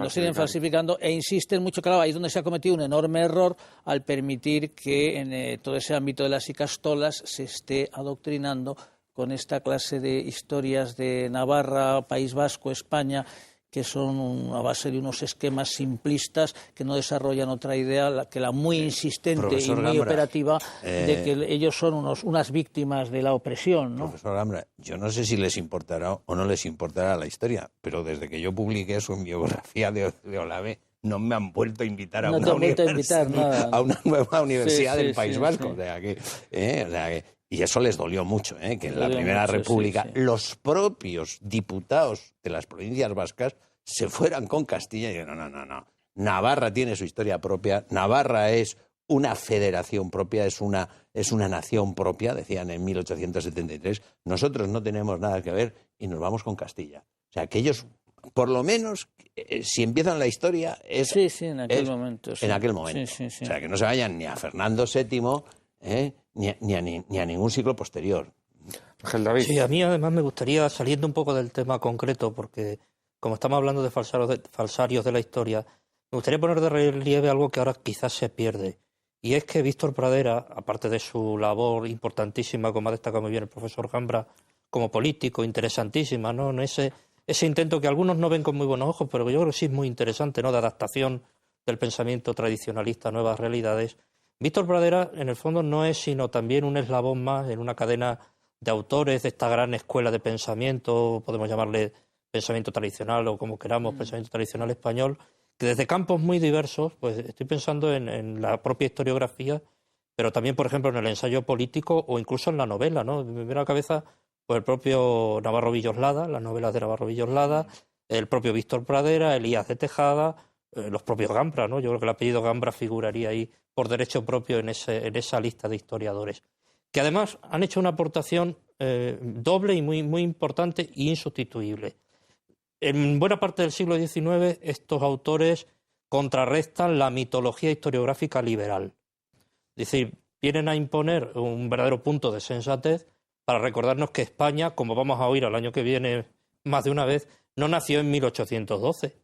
Siguen falsificando e insisten mucho, claro, ahí es donde se ha cometido un enorme error al permitir que en todo ese ámbito de las icastolas se esté adoctrinando con esta clase de historias de Navarra, País Vasco, España, que son a base de unos esquemas simplistas que no desarrollan otra idea que la muy insistente y muy Gambra, operativa de que ellos son unas víctimas de la opresión, ¿no? Profesor Gambra, yo no sé si les importará o no les importará la historia, pero desde que yo publiqué eso en biografía de Olave, no me han vuelto a invitar a, a una nueva universidad del País Vasco. Sí. O sea que, y eso les dolió mucho, que en la Primera República los propios diputados de las provincias vascas se fueran con Castilla y dijeron, no. Navarra tiene su historia propia, Navarra es una federación propia, es una nación propia, decían en 1873. Nosotros no tenemos nada que ver y nos vamos con Castilla. O sea, que ellos, por lo menos, si empiezan la historia, es en aquel momento. En aquel momento. Sí. O sea, que no se vayan ni a Fernando VII, ni a ningún siglo posterior. Ángel David. Sí, a mí además me gustaría, saliendo un poco del tema concreto, porque como estamos hablando de falsarios de la historia, me gustaría poner de relieve algo que ahora quizás se pierde. Y es que Víctor Pradera, aparte de su labor importantísima, como ha destacado muy bien el profesor Gambra, como político, interesantísima, ¿no? Ese intento que algunos no ven con muy buenos ojos, pero que yo creo que sí es muy interesante, ¿no? De adaptación del pensamiento tradicionalista a nuevas realidades. Víctor Pradera, en el fondo, no es sino también un eslabón más en una cadena de autores de esta gran escuela de pensamiento, podemos llamarle pensamiento tradicional o como queramos, pensamiento tradicional español, que desde campos muy diversos, pues estoy pensando en la propia historiografía, pero también, por ejemplo, en el ensayo político o incluso en la novela, ¿no? Me viene a la cabeza pues, el propio Navarro Villoslada, las novelas de Navarro Villoslada, el propio Víctor Pradera, Elías de Tejada, los propios Gambra, ¿no? Yo creo que el apellido Gambra figuraría ahí por derecho propio en esa lista de historiadores, que además han hecho una aportación doble y muy importante e insustituible. En buena parte del siglo XIX estos autores contrarrestan la mitología historiográfica liberal. Es decir, vienen a imponer un verdadero punto de sensatez para recordarnos que España, como vamos a oír al año que viene más de una vez, no nació en 1812,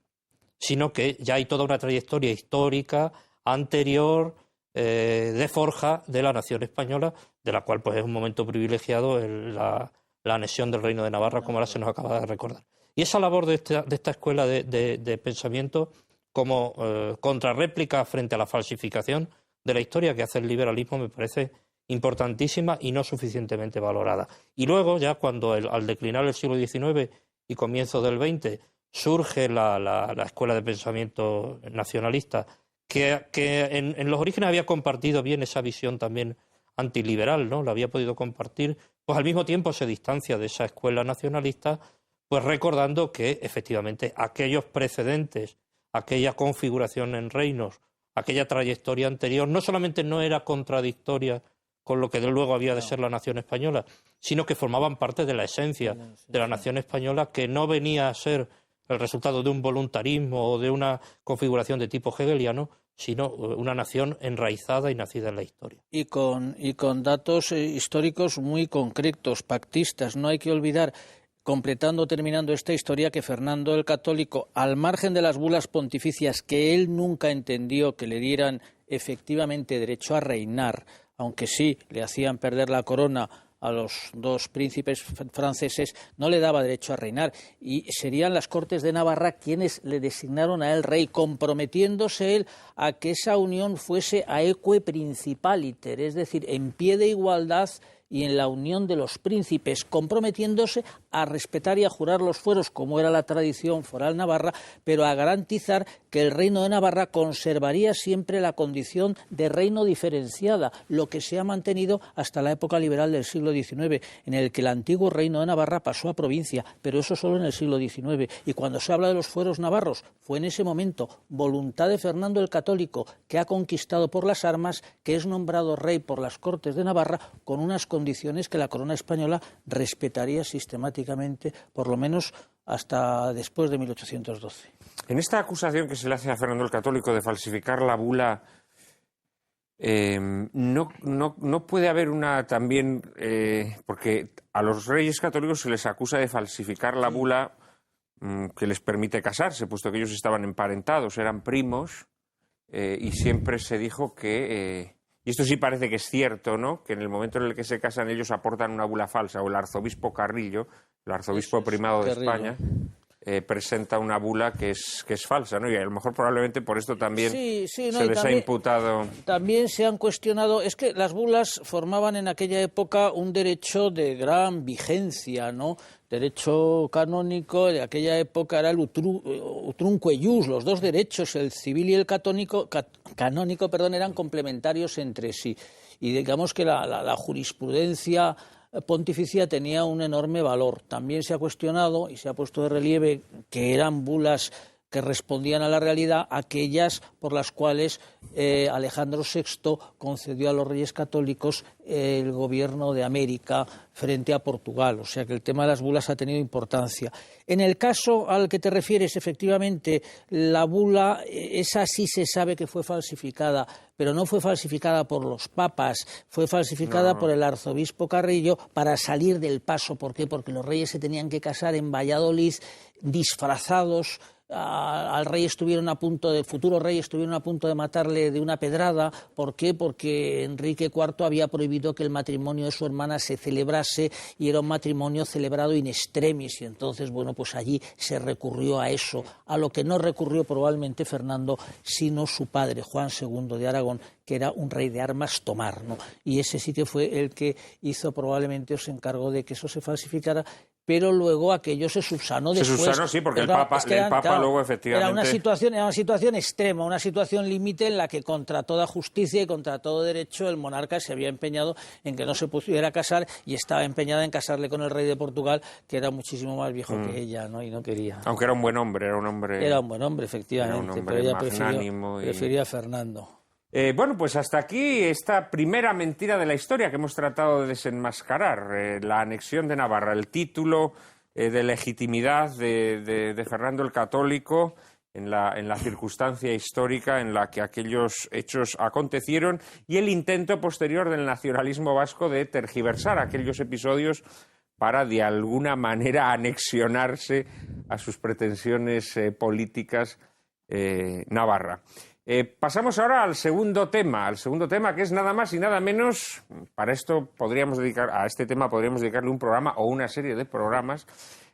sino que ya hay toda una trayectoria histórica anterior de forja de la nación española, de la cual pues es un momento privilegiado la anexión del Reino de Navarra, como ahora se nos acaba de recordar. Y esa labor de esta escuela de pensamiento como contrarréplica frente a la falsificación de la historia que hace el liberalismo me parece importantísima y no suficientemente valorada. Y luego, ya cuando al declinar el siglo XIX y comienzo del XX surge la escuela de pensamiento nacionalista, que en los orígenes había compartido bien esa visión también antiliberal, ¿no? La había podido compartir, pues al mismo tiempo se distancia de esa escuela nacionalista, pues recordando que efectivamente aquellos precedentes, aquella configuración en reinos, aquella trayectoria anterior, no solamente no era contradictoria con lo que de luego había de ser la nación española, sino que formaban parte de la esencia de la nación española, que no venía a ser el resultado de un voluntarismo o de una configuración de tipo hegeliano, sino una nación enraizada y nacida en la historia. Y con datos históricos muy concretos, pactistas. No hay que olvidar, terminando esta historia, que Fernando el Católico, al margen de las bulas pontificias que él nunca entendió que le dieran efectivamente derecho a reinar, aunque sí le hacían perder la corona a los dos príncipes franceses, no le daba derecho a reinar, y serían las Cortes de Navarra quienes le designaron a él rey, comprometiéndose él a que esa unión fuese aeque principaliter, es decir, en pie de igualdad y en la unión de los príncipes, comprometiéndose a respetar y a jurar los fueros, como era la tradición foral navarra, pero a garantizar que el reino de Navarra conservaría siempre la condición de reino diferenciada, lo que se ha mantenido hasta la época liberal del siglo XIX, en el que el antiguo reino de Navarra pasó a provincia, pero eso solo en el siglo XIX. Y cuando se habla de los fueros navarros, fue en ese momento voluntad de Fernando el Católico, que ha conquistado por las armas, que es nombrado rey por las Cortes de Navarra, con unas condiciones que la corona española respetaría sistemáticamente, por lo menos hasta después de 1812. En esta acusación que se le hace a Fernando el Católico de falsificar la bula, no puede haber una también, porque a los reyes católicos se les acusa de falsificar la bula que les permite casarse, puesto que ellos estaban emparentados, eran primos, y siempre se dijo que... y esto sí parece que es cierto, ¿no?, que en el momento en el que se casan ellos aportan una bula falsa, o el arzobispo Carrillo, el arzobispo primado de España, presenta una bula que es falsa, ¿no? Y a lo mejor probablemente por esto también se les ha imputado. También se han cuestionado, es que las bulas formaban en aquella época un derecho de gran vigencia, ¿no? Derecho canónico de aquella época era el utrunque ius, los dos derechos, el civil y el canónico, eran complementarios entre sí. Y digamos que la jurisprudencia pontificia tenía un enorme valor. También se ha cuestionado y se ha puesto de relieve que eran bulas que respondían a la realidad, aquellas por las cuales Alejandro VI concedió a los reyes católicos el gobierno de América frente a Portugal. O sea que el tema de las bulas ha tenido importancia. En el caso al que te refieres, efectivamente, la bula, esa sí se sabe que fue falsificada, pero no fue falsificada por los papas, fue falsificada por el arzobispo Carrillo para salir del paso. ¿Por qué? Porque los reyes se tenían que casar en Valladolid disfrazados al rey futuro rey estuvieron a punto de matarle de una pedrada. ¿Por qué? Porque Enrique IV había prohibido que el matrimonio de su hermana se celebrase y era un matrimonio celebrado in extremis, y entonces, bueno, pues allí se recurrió a eso, a lo que no recurrió probablemente Fernando, sino su padre, Juan II de Aragón, que era un rey de armas tomar, ¿no? Y ese sí que fue el que hizo probablemente, o se encargó de que eso se falsificara, pero luego aquello se subsanó después. Se subsanó, sí, porque el Papa luego efectivamente... Era una situación extrema, una situación límite en la que contra toda justicia y contra todo derecho el monarca se había empeñado en que no se pudiera casar, y estaba empeñada en casarle con el rey de Portugal, que era muchísimo más viejo que ella, ¿no? Y no quería. Aunque era un buen hombre, Era un buen hombre, efectivamente, pero ella prefería a Fernando. Bueno, pues hasta aquí esta primera mentira de la historia que hemos tratado de desenmascarar, la anexión de Navarra, el título de legitimidad de Fernando el Católico en la circunstancia histórica en la que aquellos hechos acontecieron, y el intento posterior del nacionalismo vasco de tergiversar aquellos episodios para de alguna manera anexionarse a sus pretensiones políticas Navarra. Pasamos ahora al segundo tema que es nada más y nada menos, a este tema podríamos dedicarle un programa o una serie de programas,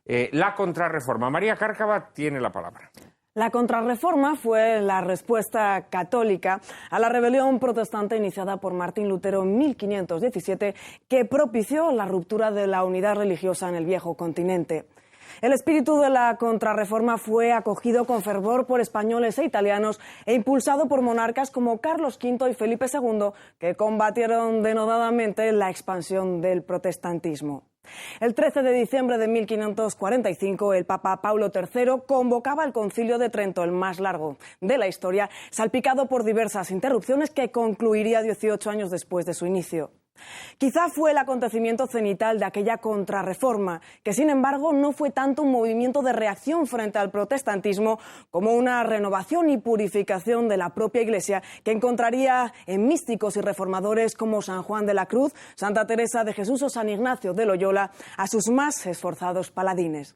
la contrarreforma. María Cárcava tiene la palabra. La contrarreforma fue la respuesta católica a la rebelión protestante iniciada por Martín Lutero en 1517, que propició la ruptura de la unidad religiosa en el viejo continente. El espíritu de la contrarreforma fue acogido con fervor por españoles e italianos e impulsado por monarcas como Carlos V y Felipe II, que combatieron denodadamente la expansión del protestantismo. El 13 de diciembre de 1545, el Papa Paulo III convocaba el Concilio de Trento, el más largo de la historia, salpicado por diversas interrupciones que concluiría 18 años después de su inicio. Quizá fue el acontecimiento cenital de aquella contrarreforma, que sin embargo no fue tanto un movimiento de reacción frente al protestantismo como una renovación y purificación de la propia Iglesia, que encontraría en místicos y reformadores como San Juan de la Cruz, Santa Teresa de Jesús o San Ignacio de Loyola a sus más esforzados paladines.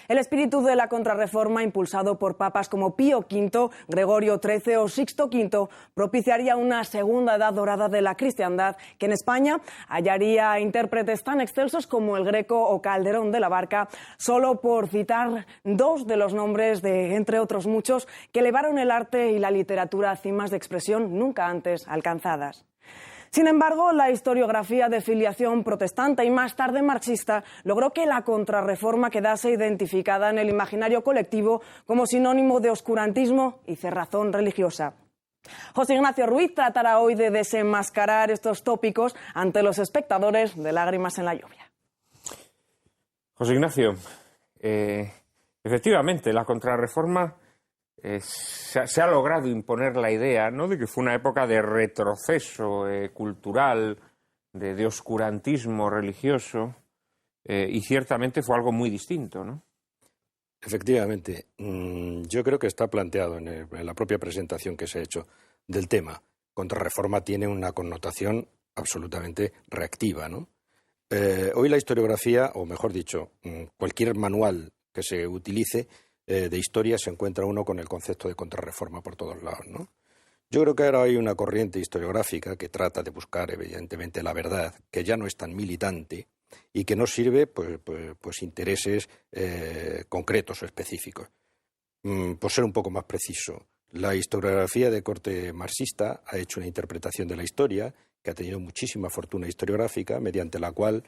El espíritu de la contrarreforma, impulsado por papas como Pío V, Gregorio XIII o Sixto V, propiciaría una segunda edad dorada de la cristiandad, que en España hallaría intérpretes tan excelsos como el Greco o Calderón de la Barca, solo por citar dos de los nombres de, entre otros muchos, que elevaron el arte y la literatura a cimas de expresión nunca antes alcanzadas. Sin embargo, la historiografía de filiación protestante y más tarde marxista logró que la contrarreforma quedase identificada en el imaginario colectivo como sinónimo de oscurantismo y cerrazón religiosa. José Ignacio Ruiz tratará hoy de desenmascarar estos tópicos ante los espectadores de Lágrimas en la lluvia. José Ignacio, efectivamente, la contrarreforma se ha logrado imponer la idea, ¿no?, de que fue una época de retroceso cultural, de oscurantismo religioso, y ciertamente fue algo muy distinto, ¿no? Efectivamente. Yo creo que está planteado en la propia presentación que se ha hecho del tema. Contrarreforma tiene una connotación absolutamente reactiva, ¿no? Hoy la historiografía, o mejor dicho, cualquier manual que se utilice de historia, se encuentra uno con el concepto de contrarreforma por todos lados, ¿no? Yo creo que ahora hay una corriente historiográfica que trata de buscar, evidentemente, la verdad, que ya no es tan militante y que no sirve pues intereses concretos o específicos. Por ser un poco más preciso, la historiografía de corte marxista ha hecho una interpretación de la historia que ha tenido muchísima fortuna historiográfica, mediante la cual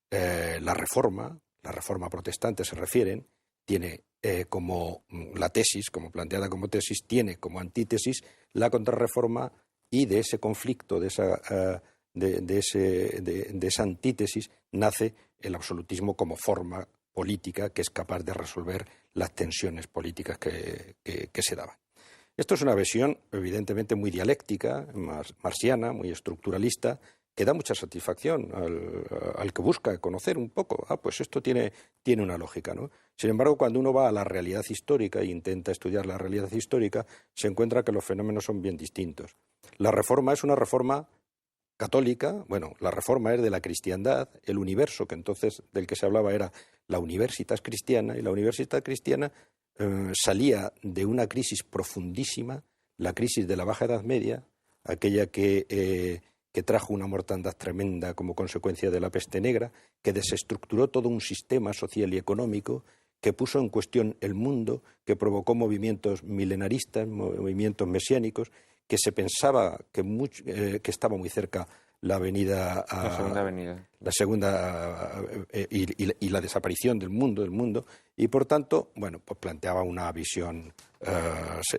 la reforma protestante se refieren, tiene como la tesis, como planteada como tesis, tiene como antítesis la contrarreforma, y de ese conflicto, de esa antítesis, nace el absolutismo como forma política que es capaz de resolver las tensiones políticas que se daban. Esto es una visión evidentemente muy dialéctica, marxiana, muy estructuralista, que da mucha satisfacción al que busca conocer un poco. Pues esto tiene una lógica, ¿no? Sin embargo, cuando uno va a la realidad histórica e intenta estudiar la realidad histórica, se encuentra que los fenómenos son bien distintos. La reforma es una reforma católica, bueno, la reforma es de la cristiandad, el universo que entonces del que se hablaba era la Universitas Cristiana, y la Universitas Cristiana salía de una crisis profundísima, la crisis de la Baja Edad Media, aquella que trajo una mortandad tremenda como consecuencia de la peste negra, que desestructuró todo un sistema social y económico, que puso en cuestión el mundo, que provocó movimientos milenaristas, movimientos mesiánicos, que se pensaba que estaba muy cerca la segunda avenida. La segunda y la desaparición del mundo, y por tanto, bueno, pues planteaba una visión,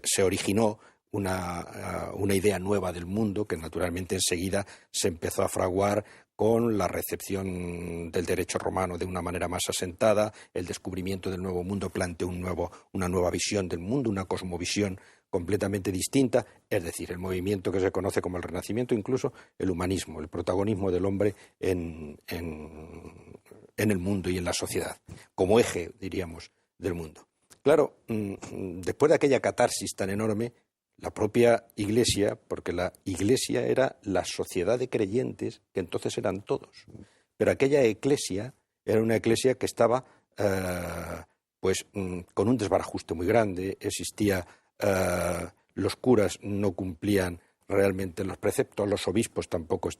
se originó una idea nueva del mundo que naturalmente enseguida se empezó a fraguar con la recepción del derecho romano de una manera más asentada. El descubrimiento del Nuevo Mundo planteó una nueva visión del mundo, una cosmovisión completamente distinta, es decir, el movimiento que se conoce como el Renacimiento, incluso el humanismo, el protagonismo del hombre en el mundo y en la sociedad, como eje, diríamos, del mundo. Claro, después de aquella catarsis tan enorme, la propia Iglesia, porque la Iglesia era la sociedad de creyentes, que entonces eran todos, pero aquella Eclesia era una Eclesia que estaba con un desbarajuste muy grande, existía... los curas no cumplían realmente los preceptos, los obispos tampoco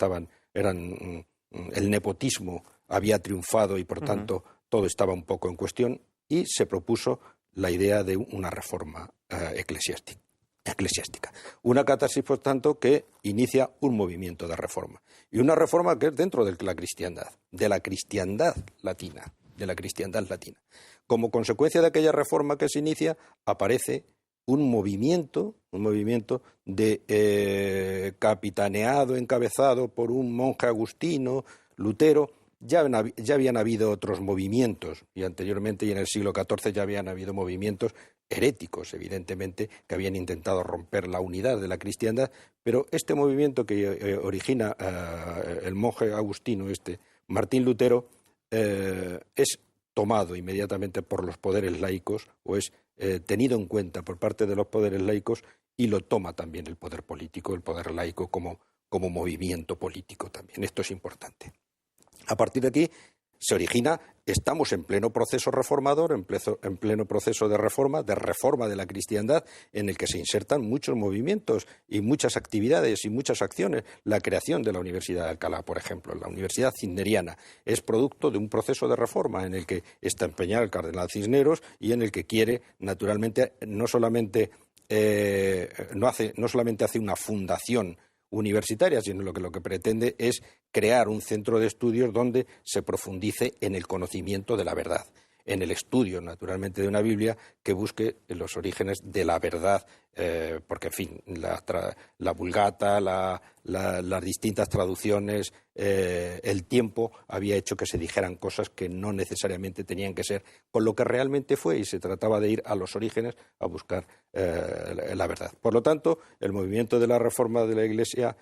el nepotismo había triunfado y por tanto todo estaba un poco en cuestión, y se propuso la idea de una reforma eclesiástica. Una catarsis, por tanto, que inicia un movimiento de reforma, y una reforma que es dentro de la cristiandad latina. Como consecuencia de aquella reforma que se inicia, aparece un movimiento capitaneado, encabezado por un monje agustino, Lutero. Ya habían habido otros movimientos, y anteriormente, y en el siglo XIV, ya habían habido movimientos heréticos, evidentemente, que habían intentado romper la unidad de la cristiandad, pero este movimiento que origina el monje agustino, Martín Lutero, es tomado inmediatamente por los poderes laicos, o es tenido en cuenta por parte de los poderes laicos, y lo toma también el poder político, el poder laico como movimiento político también. Esto es importante. A partir de aquí se origina, estamos en pleno proceso reformador, en pleno proceso de reforma de la cristiandad, en el que se insertan muchos movimientos y muchas actividades y muchas acciones. La creación de la Universidad de Alcalá, por ejemplo, la Universidad Cisneriana, es producto de un proceso de reforma en el que está empeñado el cardenal Cisneros, y en el que quiere, naturalmente, no solamente hace una fundación universitaria, sino lo que pretende es crear un centro de estudios donde se profundice en el conocimiento de la verdad, en el estudio, naturalmente, de una Biblia que busque los orígenes de la verdad, porque, en fin, la Vulgata, las distintas traducciones, el tiempo había hecho que se dijeran cosas que no necesariamente tenían que ser con lo que realmente fue, y se trataba de ir a los orígenes a buscar la verdad. Por lo tanto, el movimiento de la reforma de la Iglesia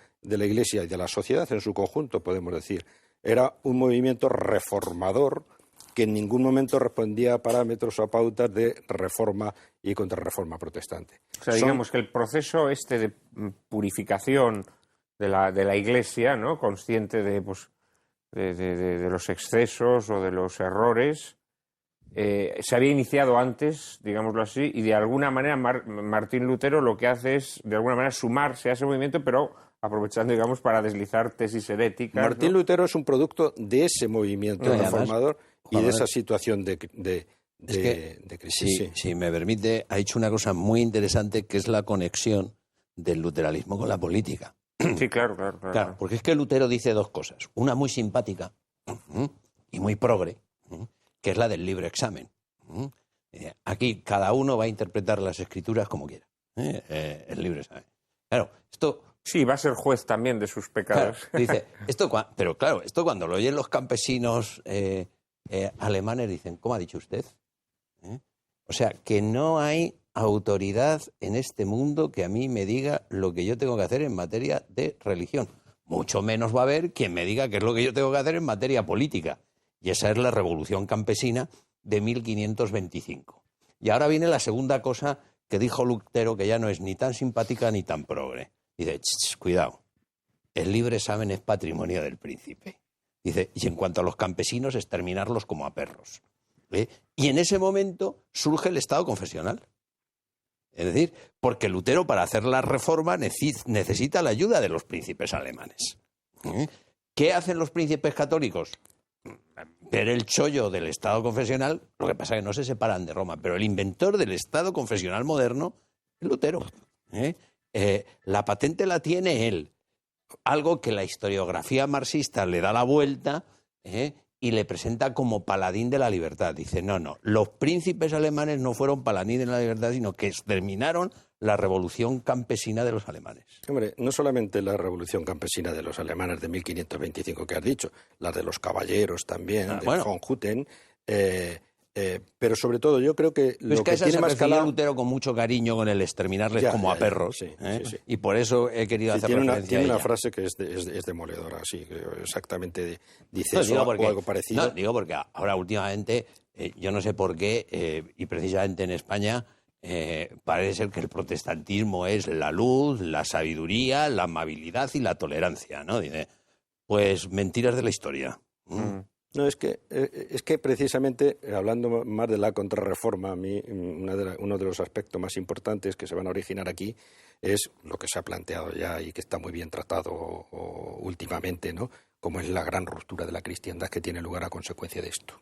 y de la sociedad en su conjunto, podemos decir, era un movimiento reformador que en ningún momento respondía a parámetros o a pautas de reforma y contrarreforma protestante. O sea, digamos que el proceso de purificación de la Iglesia, ¿no?, consciente de los excesos o de los errores, se había iniciado antes, digámoslo así, y de alguna manera Martín Lutero lo que hace es, de alguna manera, sumarse a ese movimiento, pero aprovechando, digamos, para deslizar tesis heréticas. Martín Lutero es un producto de ese movimiento reformador y de esa situación de crisis. Si me permite, ha hecho una cosa muy interesante, que es la conexión del luteranismo con la política. Sí, claro. Porque es que Lutero dice dos cosas. Una muy simpática y muy progre, que es la del libre examen. Aquí cada uno va a interpretar las escrituras como quiera. El libre examen. Claro, esto... Sí, va a ser juez también de sus pecados. Claro, dice, pero claro, esto cuando lo oyen los campesinos alemanes dicen, ¿cómo ha dicho usted? O sea, que no hay autoridad en este mundo que a mí me diga lo que yo tengo que hacer en materia de religión. Mucho menos va a haber quien me diga qué es lo que yo tengo que hacer en materia política. Y esa es la revolución campesina de 1525. Y ahora viene la segunda cosa que dijo Lutero, que ya no es ni tan simpática ni tan progre. Dice, cuidado, el libre examen es patrimonio del príncipe. Dice, y en cuanto a los campesinos, exterminarlos como a perros. Y en ese momento surge el Estado confesional. Es decir, porque Lutero, para hacer la reforma, necesita la ayuda de los príncipes alemanes. ¿Qué hacen los príncipes católicos? Ver el chollo del Estado confesional. Lo que pasa es que no se separan de Roma, pero el inventor del Estado confesional moderno es Lutero. La patente la tiene él. Algo que la historiografía marxista le da la vuelta y le presenta como paladín de la libertad. Dice, no, los príncipes alemanes no fueron paladín de la libertad, sino que exterminaron la revolución campesina de los alemanes. Hombre, no solamente la revolución campesina de los alemanes de 1525 que has dicho, la de los caballeros también, de von Hutten, pero sobre todo yo creo que lo que tiene más calado... Lutero con mucho cariño con el exterminarles a perros, sí. Y por eso he querido hacer referencia tiene a ella. una frase que es demoledora, sí, exactamente dice eso o algo parecido. No, digo porque ahora últimamente, yo no sé por qué, y precisamente en España, parece ser que el protestantismo es la luz, la sabiduría, la amabilidad y la tolerancia, ¿no? Dice, pues mentiras de la historia. No, es que precisamente, hablando más de la contrarreforma, a mí uno de los aspectos más importantes que se van a originar aquí es lo que se ha planteado ya y que está muy bien tratado últimamente, ¿no? Como es la gran ruptura de la cristiandad que tiene lugar a consecuencia de esto.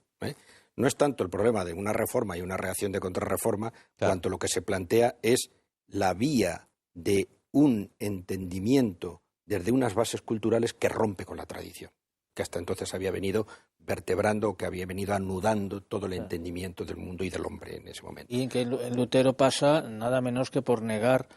No es tanto el problema de una reforma y una reacción de contrarreforma, cuanto lo que se plantea es la vía de un entendimiento desde unas bases culturales que rompe con la tradición, que hasta entonces había venido vertebrando, que había venido anudando todo el entendimiento del mundo y del hombre en ese momento. Y en que Lutero pasa nada menos que por negar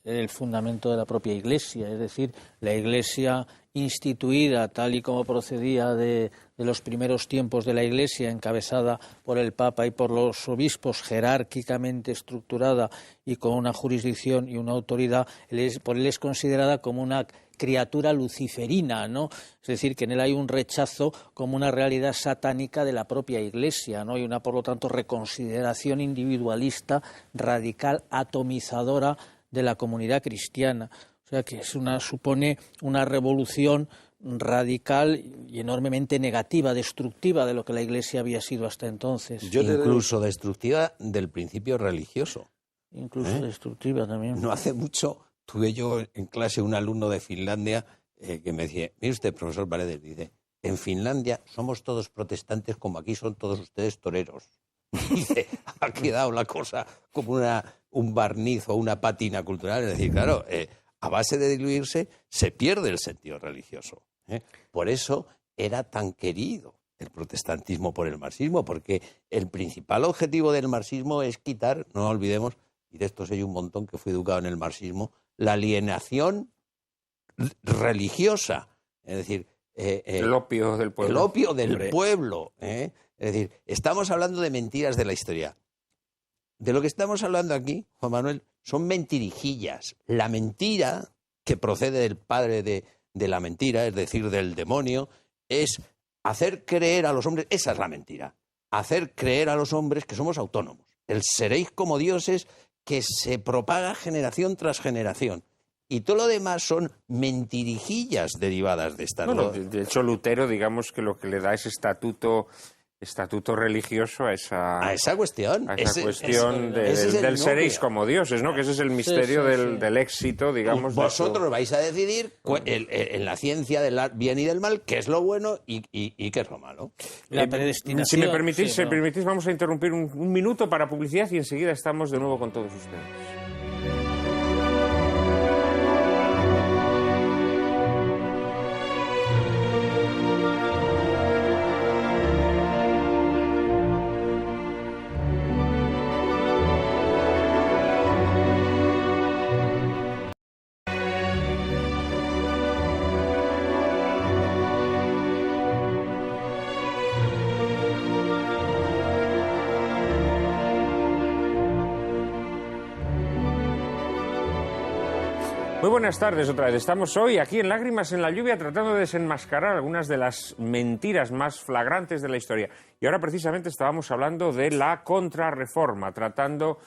el fundamento de la propia Iglesia, es decir, la Iglesia instituida tal y como procedía de los primeros tiempos de la Iglesia, encabezada por el Papa y por los obispos, jerárquicamente estructurada y con una jurisdicción y una autoridad, por él es considerada como una criatura luciferina, ¿no? Es decir, que en él hay un rechazo como una realidad satánica de la propia Iglesia, ¿no? Y una, por lo tanto, reconsideración individualista, radical, atomizadora de la comunidad cristiana. O sea, que supone una revolución radical y enormemente negativa, destructiva de lo que la Iglesia había sido hasta entonces. Incluso destructiva del principio religioso. Incluso destructiva también. No hace mucho tuve yo en clase un alumno de Finlandia que me decía, mire usted, profesor Paredes, dice, en Finlandia somos todos protestantes como aquí son todos ustedes toreros. Dice, ha quedado la cosa como un barniz o una pátina cultural. Es decir, claro, a base de diluirse se pierde el sentido religioso. Por eso era tan querido el protestantismo por el marxismo, porque el principal objetivo del marxismo es quitar, no olvidemos, y de esto sé un montón que fui educado en el marxismo, la alienación religiosa. Es decir, el opio del pueblo. El opio del pueblo. Es decir, estamos hablando de mentiras de la historia. De lo que estamos hablando aquí, Juan Manuel, son mentirijillas. La mentira, que procede del padre de la mentira, es decir, del demonio, es hacer creer a los hombres, esa es la mentira, hacer creer a los hombres que somos autónomos. El seréis como dioses que se propaga generación tras generación. Y todo lo demás son mentirijillas derivadas de esta... Bueno, de hecho, Lutero, digamos que lo que le da es estatuto religioso a esa cuestión. A esa cuestión del seréis como dioses, ¿no? Que ese es el misterio del éxito, digamos. Vosotros vais a decidir en la ciencia del bien y del mal qué es lo bueno y qué es lo malo. La predestinación. Si me permitís, vamos a interrumpir un minuto para publicidad y enseguida estamos de nuevo con todos ustedes. Muy buenas tardes otra vez. Estamos hoy aquí en Lágrimas en la Lluvia tratando de desenmascarar algunas de las mentiras más flagrantes de la historia. Y ahora precisamente estábamos hablando de la contrarreforma, tratando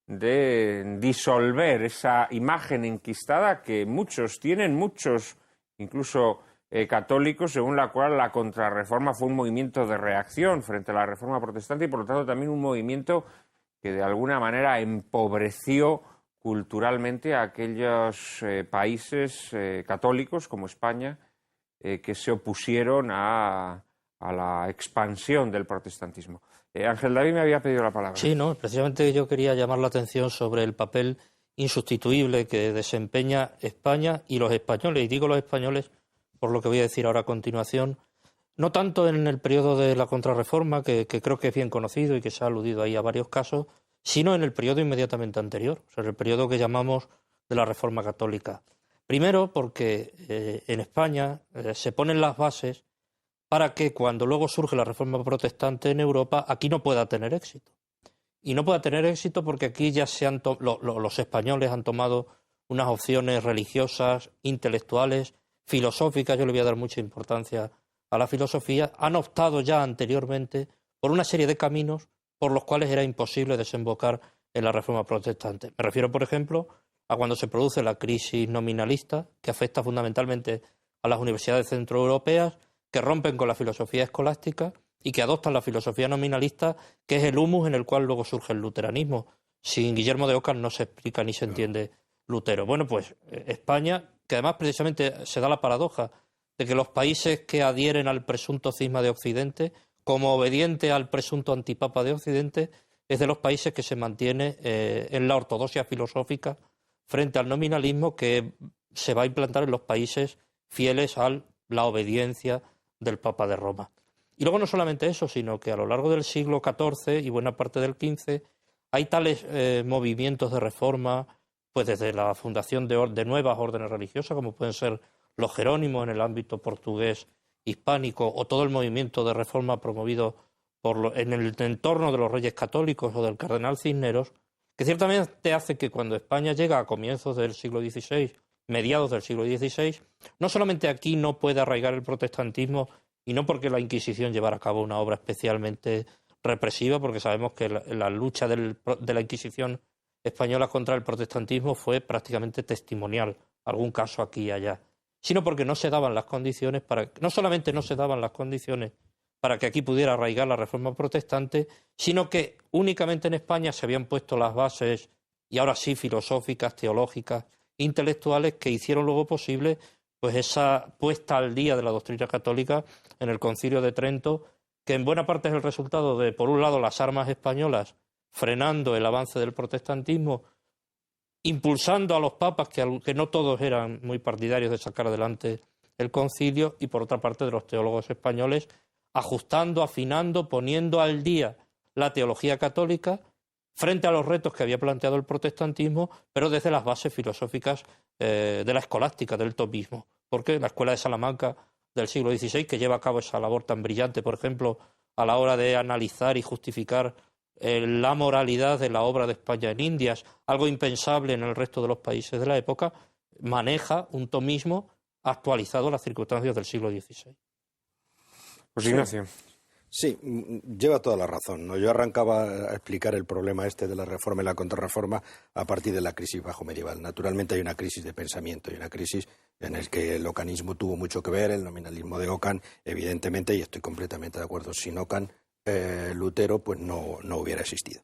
de disolver esa imagen enquistada que muchos tienen, muchos incluso católicos, según la cual la Contrarreforma fue un movimiento de reacción frente a la Reforma protestante y, por lo tanto, también un movimiento que de alguna manera empobreció culturalmente a aquellos países católicos como España que se opusieron a la expansión del protestantismo. Ángel David me había pedido la palabra. Sí, no, precisamente yo quería llamar la atención sobre el papel insustituible que desempeña España y los españoles, y digo los españoles por lo que voy a decir ahora a continuación, no tanto en el periodo de la Contrarreforma, que creo que es bien conocido y que se ha aludido ahí a varios casos, sino en el periodo inmediatamente anterior, o sea, el periodo que llamamos de la Reforma Católica. Primero, porque en España se ponen las bases para que cuando luego surge la Reforma Protestante en Europa, aquí no pueda tener éxito. Y no pueda tener éxito porque aquí ya los españoles han tomado unas opciones religiosas, intelectuales, filosóficas, yo le voy a dar mucha importancia a la filosofía, han optado ya anteriormente por una serie de caminos por los cuales era imposible desembocar en la Reforma Protestante. Me refiero, por ejemplo, a cuando se produce la crisis nominalista, que afecta fundamentalmente a las universidades centroeuropeas, que rompen con la filosofía escolástica y que adoptan la filosofía nominalista, que es el humus en el cual luego surge el luteranismo. Sin Guillermo de Ockham no se explica ni se entiende Lutero. Bueno, pues España, que además precisamente se da la paradoja de que los países que adhieren al presunto cisma de Occidente, como obediente al presunto antipapa de Occidente, es de los países que se mantiene en la ortodoxia filosófica frente al nominalismo que se va a implantar en los países fieles a la obediencia del Papa de Roma. Y luego no solamente eso, sino que a lo largo del siglo XIV y buena parte del XV hay tales movimientos de reforma, pues desde la fundación de nuevas órdenes religiosas, como pueden ser los jerónimos en el ámbito portugués hispánico, o todo el movimiento de reforma promovido en el entorno de los reyes católicos o del cardenal Cisneros, que ciertamente hace que cuando España llega a comienzos del siglo XVI, mediados del siglo XVI, no solamente aquí no puede arraigar el protestantismo, y no porque la Inquisición llevara a cabo una obra especialmente represiva, porque sabemos que la lucha de la Inquisición española contra el protestantismo fue prácticamente testimonial, algún caso aquí y allá, sino porque no se daban las condiciones no solamente no se daban las condiciones para que aquí pudiera arraigar la Reforma Protestante, sino que únicamente en España se habían puesto las bases, y ahora sí filosóficas, teológicas, intelectuales, que hicieron luego posible pues esa puesta al día de la doctrina católica en el Concilio de Trento, que en buena parte es el resultado de, por un lado, las armas españolas frenando el avance del protestantismo, impulsando a los papas, que no todos eran muy partidarios de sacar adelante el concilio, y por otra parte de los teólogos españoles, ajustando, afinando, poniendo al día la teología católica frente a los retos que había planteado el protestantismo, pero desde las bases filosóficas de la escolástica, del tomismo. Porque la Escuela de Salamanca del siglo XVI, que lleva a cabo esa labor tan brillante, por ejemplo, a la hora de analizar y justificar la moralidad de la obra de España en Indias, algo impensable en el resto de los países de la época, maneja un tomismo actualizado a las circunstancias del siglo XVI. Pues Ignacio. Sí, lleva toda la razón, ¿no? Yo arrancaba a explicar el problema de la reforma y la contrarreforma a partir de la crisis bajo medieval. Naturalmente hay una crisis de pensamiento, hay una crisis en la que el occanismo tuvo mucho que ver, el nominalismo de Ockham, evidentemente, y estoy completamente de acuerdo, sin Ockham, Lutero pues no hubiera existido.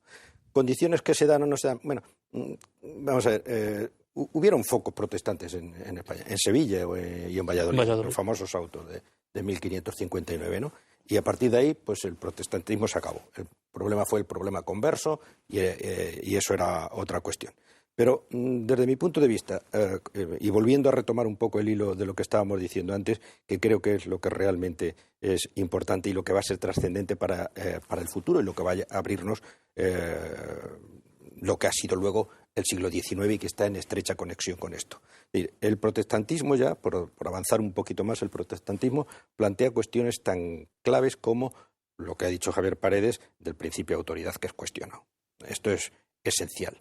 ¿Condiciones que se dan o no se dan? Bueno, vamos a ver, hubieron focos protestantes en España, en Sevilla y en Valladolid, los famosos autos de 1559, ¿no? Y a partir de ahí, pues el protestantismo se acabó. El problema fue el problema converso y eso era otra cuestión. Pero desde mi punto de vista, y volviendo a retomar un poco el hilo de lo que estábamos diciendo antes, que creo que es lo que realmente es importante y lo que va a ser trascendente para el futuro y lo que va a abrirnos lo que ha sido luego el siglo XIX y que está en estrecha conexión con esto. El protestantismo ya, por avanzar un poquito más, el protestantismo plantea cuestiones tan claves como lo que ha dicho Javier Paredes del principio de autoridad que es cuestionado. Esto es esencial.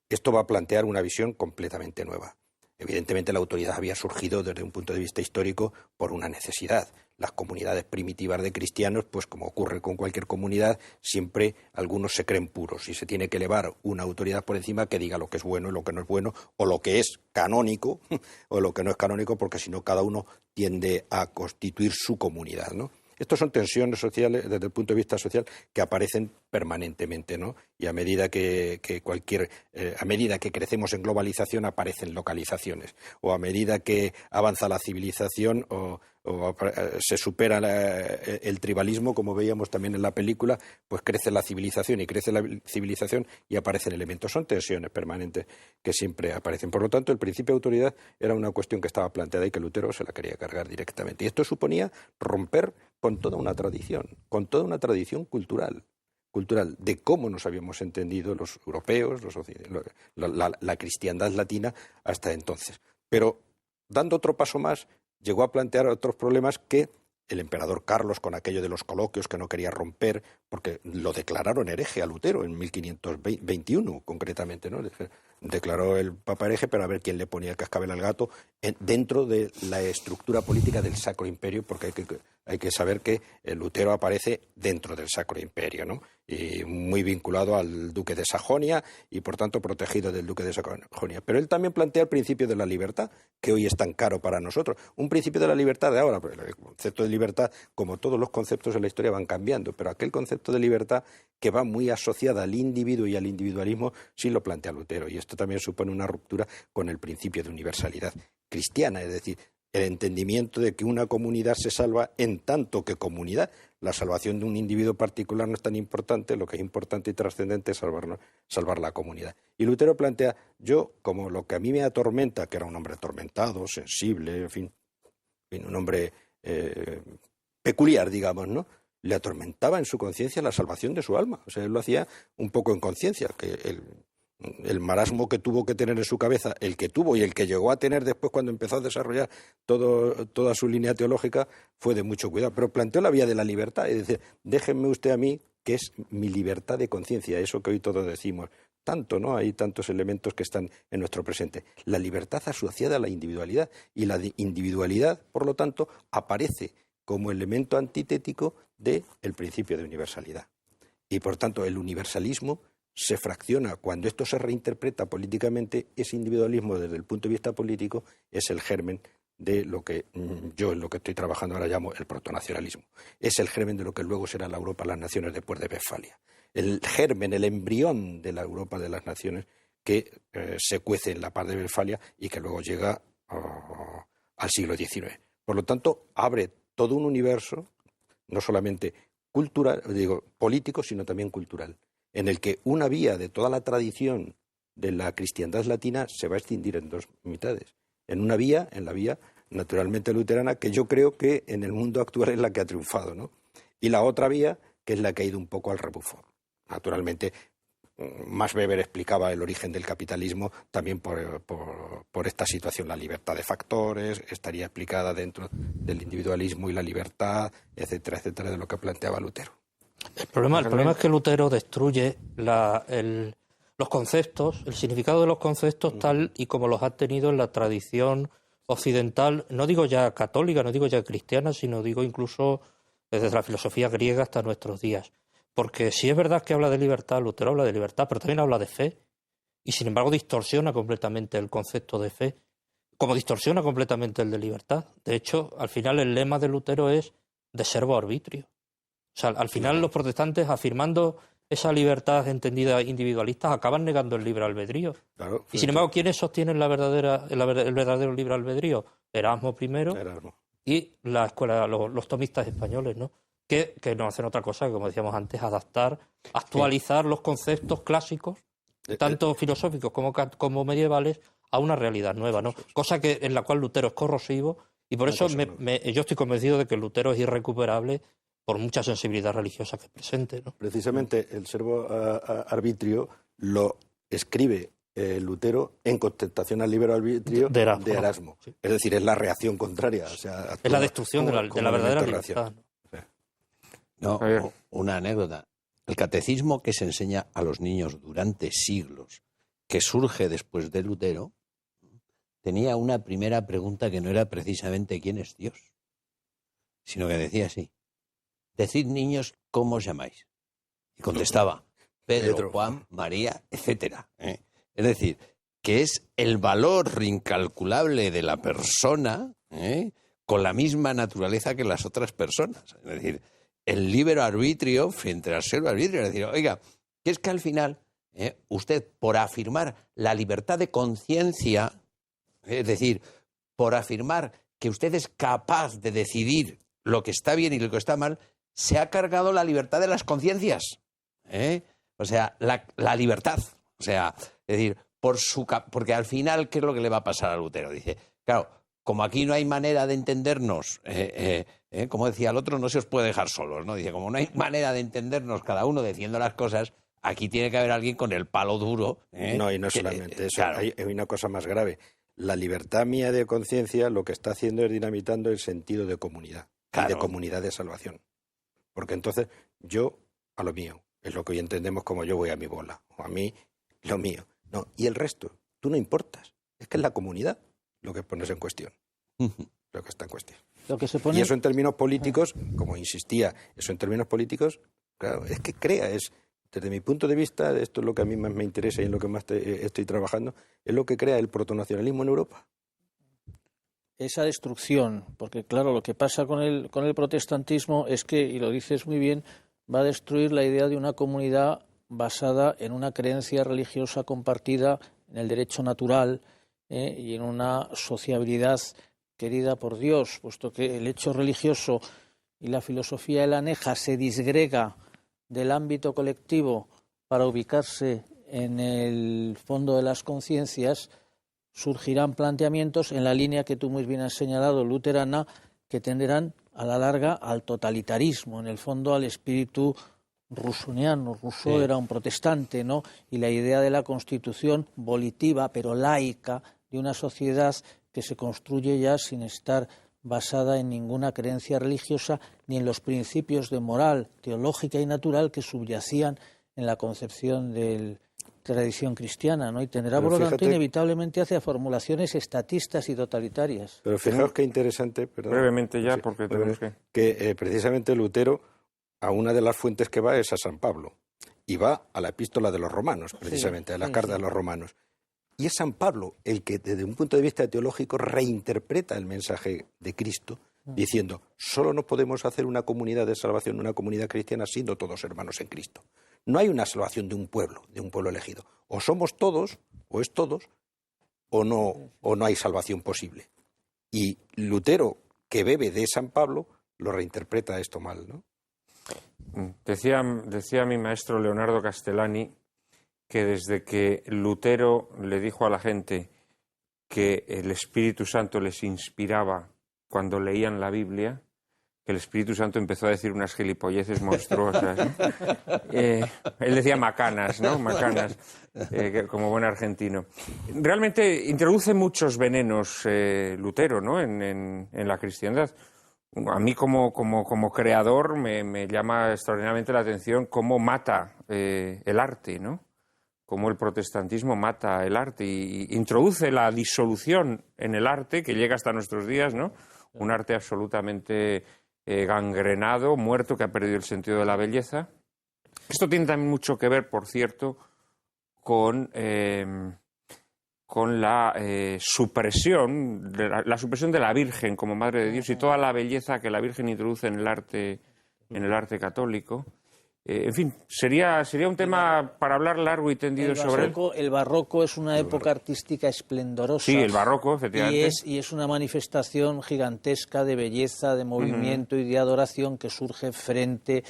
Esto va a plantear una visión completamente nueva. Evidentemente la autoridad había surgido desde un punto de vista histórico por una necesidad. las comunidades primitivas de cristianos, pues como ocurre con cualquier comunidad, siempre algunos se creen puros y se tiene que elevar una autoridad por encima que diga lo que es bueno y lo que no es bueno, o lo que es canónico o lo que no es canónico, porque si no cada uno tiende a constituir su comunidad, ¿no? Estos son tensiones sociales desde el punto de vista social que aparecen permanentemente, ¿no? Y a medida que crecemos en globalización aparecen localizaciones, o a medida que avanza la civilización se supera el tribalismo, como veíamos también en la película, pues crece la civilización y aparecen elementos. Son tensiones permanentes que siempre aparecen. Por lo tanto, el principio de autoridad era una cuestión que estaba planteada y que Lutero se la quería cargar directamente. Y esto suponía romper con toda una tradición cultural de cómo nos habíamos entendido los europeos, la cristiandad latina hasta entonces. Pero, dando otro paso más, llegó a plantear otros problemas que el emperador Carlos, con aquello de los coloquios que no quería romper, porque lo declararon hereje a Lutero en 1521, concretamente, ¿no? Declaró el Papa hereje, pero a ver quién le ponía el cascabel al gato dentro de la estructura política del Sacro Imperio, porque hay que saber que Lutero aparece dentro del Sacro Imperio, ¿no? Y muy vinculado al duque de Sajonia y, por tanto, protegido del duque de Sajonia. Pero él también plantea el principio de la libertad, que hoy es tan caro para nosotros. Un principio de la libertad de ahora, porque el concepto de libertad, como todos los conceptos en la historia, van cambiando, pero aquel concepto de libertad que va muy asociada al individuo y al individualismo, sí lo plantea Lutero. Y esto también supone una ruptura con el principio de universalidad cristiana, es decir, el entendimiento de que una comunidad se salva en tanto que comunidad. La salvación de un individuo particular no es tan importante, lo que es importante y trascendente es salvar la comunidad. Y Lutero plantea, yo, como lo que a mí me atormenta, que era un hombre atormentado, sensible, en fin un hombre peculiar, digamos, ¿no? Le atormentaba en su conciencia la salvación de su alma. O sea, él lo hacía un poco en conciencia, que el marasmo que tuvo que tener en su cabeza, el que tuvo y el que llegó a tener después cuando empezó a desarrollar toda su línea teológica, fue de mucho cuidado. Pero planteó la vía de la libertad, es decir, déjenme usted a mí, que es mi libertad de conciencia, eso que hoy todos decimos. Tanto, ¿no? Hay tantos elementos que están en nuestro presente. La libertad asociada a la individualidad, y la individualidad, por lo tanto, aparece como elemento antitético del principio de universalidad. Y, por tanto, el universalismo se fracciona. Cuando esto se reinterpreta políticamente, ese individualismo desde el punto de vista político es el germen de lo que yo en lo que estoy trabajando ahora llamo el protonacionalismo. Es el germen de lo que luego será la Europa de las Naciones después de Westfalia. El germen, el embrión de la Europa de las Naciones que se cuece en la paz de Westfalia y que luego llega al siglo XIX. Por lo tanto, abre todo un universo, no solamente cultural, político, sino también cultural, en el que una vía de toda la tradición de la cristiandad latina se va a extinguir en dos mitades. En la vía naturalmente luterana, que yo creo que en el mundo actual es la que ha triunfado, ¿no? Y la otra vía, que es la que ha ido un poco al rebufo. Naturalmente, Max Weber explicaba el origen del capitalismo también por esta situación. La libertad de factores estaría explicada dentro del individualismo y la libertad, etcétera, etcétera, de lo que planteaba Lutero. El problema es que Lutero destruye los conceptos, el significado de los conceptos tal y como los ha tenido en la tradición occidental, no digo ya católica, no digo ya cristiana, sino digo incluso desde la filosofía griega hasta nuestros días. Porque si es verdad que habla de libertad, Lutero habla de libertad, pero también habla de fe, y sin embargo distorsiona completamente el concepto de fe, como distorsiona completamente el de libertad. De hecho, al final el lema de Lutero es de servo arbitrio. O sea, al final los protestantes, afirmando esa libertad entendida individualista, acaban negando el libre albedrío. Claro, y sin embargo, ¿quiénes sostienen el verdadero libre albedrío? Erasmo primero y la escuela, los tomistas españoles, ¿no? Que no hacen otra cosa que, como decíamos antes, adaptar, actualizar los conceptos clásicos, tanto filosóficos como medievales, a una realidad nueva, ¿no? Cosa en la cual Lutero es corrosivo, y por eso yo estoy convencido de que Lutero es irrecuperable por mucha sensibilidad religiosa que presente, ¿no? Precisamente el servo arbitrio lo escribe Lutero en contestación al libre arbitrio de Erasmo. Sí. Es decir, es la reacción contraria. O sea, es la destrucción de la verdadera libertad. No, una anécdota. El catecismo que se enseña a los niños durante siglos, que surge después de Lutero, tenía una primera pregunta que no era precisamente ¿quién es Dios?, sino que decía así: decid, niños, ¿cómo os llamáis? Y contestaba: Pedro, Juan, María, etcétera. Es decir, que es el valor incalculable de la persona, con la misma naturaleza que las otras personas. Es decir, el libre arbitrio frente al ser arbitrio. Es decir, oiga, que es que al final usted, por afirmar la libertad de conciencia, es decir, por afirmar que usted es capaz de decidir lo que está bien y lo que está mal, se ha cargado la libertad de las conciencias. O sea, la libertad. O sea, es decir, porque al final, ¿qué es lo que le va a pasar a Lutero? Dice, claro, como aquí no hay manera de entendernos, como decía el otro, no se os puede dejar solos, ¿no? Dice, como no hay manera de entendernos cada uno diciendo las cosas, aquí tiene que haber alguien con el palo duro. No, y no solamente eso, claro. Hay una cosa más grave. La libertad mía de conciencia lo que está haciendo es dinamitando el sentido de comunidad, claro, y de comunidad de salvación. Porque entonces yo a lo mío, es lo que hoy entendemos como yo voy a mi bola, o a mí lo mío. No, y el resto, tú no importas. Es que es la comunidad lo que pones en cuestión, lo que está en cuestión. Lo que se pone... Y eso en términos políticos, como insistía, eso en términos políticos, claro, es que desde mi punto de vista, esto es lo que a mí más me interesa y en lo que más estoy trabajando, es lo que crea el protonacionalismo en Europa. Esa destrucción, porque claro, lo que pasa con el protestantismo es que, y lo dices muy bien, va a destruir la idea de una comunidad basada en una creencia religiosa compartida, en el derecho natural y en una sociabilidad querida por Dios, puesto que el hecho religioso y la filosofía de la aneja se disgrega del ámbito colectivo para ubicarse en el fondo de las conciencias, surgirán planteamientos en la línea que tú muy bien has señalado, luterana, que tenderán a la larga al totalitarismo, en el fondo al espíritu rusoniano. Rousseau era un protestante, ¿no? Y la idea de la constitución volitiva, pero laica, de una sociedad que se construye ya sin estar basada en ninguna creencia religiosa ni en los principios de moral, teológica y natural que subyacían en la concepción de la tradición cristiana, ¿no? Y tenderá, por lo tanto, inevitablemente hacia formulaciones estatistas y totalitarias. Pero fijaos qué interesante, perdón, brevemente ya, porque tenemos que precisamente Lutero, a una de las fuentes que va es a San Pablo, y va a la epístola de los romanos, precisamente, a la carta de los romanos. Y es San Pablo el que, desde un punto de vista teológico, reinterpreta el mensaje de Cristo, diciendo, solo no podemos hacer una comunidad de salvación, una comunidad cristiana, siendo todos hermanos en Cristo. No hay una salvación de un pueblo elegido. O somos todos, o es todos, o no hay salvación posible. Y Lutero, que bebe de San Pablo, lo reinterpreta esto mal, ¿no? Decía mi maestro Leonardo Castellani que desde que Lutero le dijo a la gente que el Espíritu Santo les inspiraba cuando leían la Biblia, que el Espíritu Santo empezó a decir unas gilipolleces monstruosas. Él decía macanas, ¿no? Macanas, como buen argentino. Realmente introduce muchos venenos Lutero, ¿no? en la cristiandad. A mí como creador me llama extraordinariamente la atención cómo mata el arte, ¿no? Cómo el protestantismo mata el arte y introduce la disolución en el arte que llega hasta nuestros días, ¿no? Un arte absolutamente gangrenado, muerto, que ha perdido el sentido de la belleza. Esto tiene también mucho que ver, por cierto, con la supresión de la Virgen como Madre de Dios y toda la belleza que la Virgen introduce en el arte católico. En fin, sería un tema para hablar largo y tendido sobre él. El barroco es una época artística esplendorosa. Sí, el barroco, efectivamente. Y es una manifestación gigantesca de belleza, de movimiento y de adoración que surge frente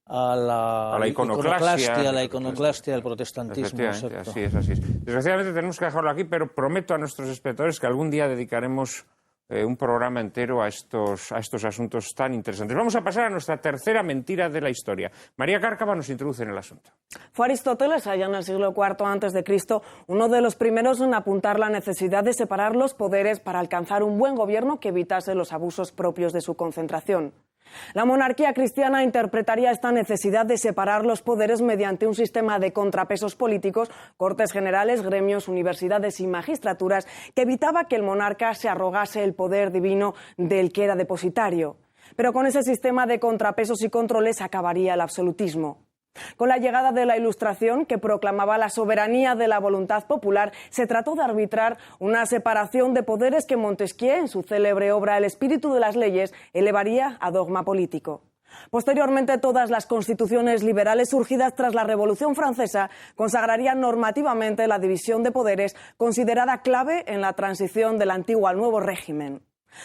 a la iconoclastia del protestantismo. Así es. Desgraciadamente tenemos que dejarlo aquí, pero prometo a nuestros espectadores que algún día dedicaremos un programa entero a estos asuntos tan interesantes. Vamos a pasar a nuestra tercera mentira de la historia. María Cárcava nos introduce en el asunto. Fue Aristóteles, allá en el siglo IV a.C., uno de los primeros en apuntar la necesidad de separar los poderes para alcanzar un buen gobierno que evitase los abusos propios de su concentración. La monarquía cristiana interpretaría esta necesidad de separar los poderes mediante un sistema de contrapesos políticos, cortes generales, gremios, universidades y magistraturas, que evitaba que el monarca se arrogase el poder divino del que era depositario. Pero con ese sistema de contrapesos y controles acabaría el absolutismo. Con la llegada de la Ilustración, que proclamaba la soberanía de la voluntad popular, se trató de arbitrar una separación de poderes que Montesquieu, en su célebre obra El espíritu de las leyes, elevaría a dogma político. Posteriormente, todas las constituciones liberales surgidas tras la Revolución Francesa consagrarían normativamente la división de poderes, considerada clave en la transición del antiguo al nuevo régimen.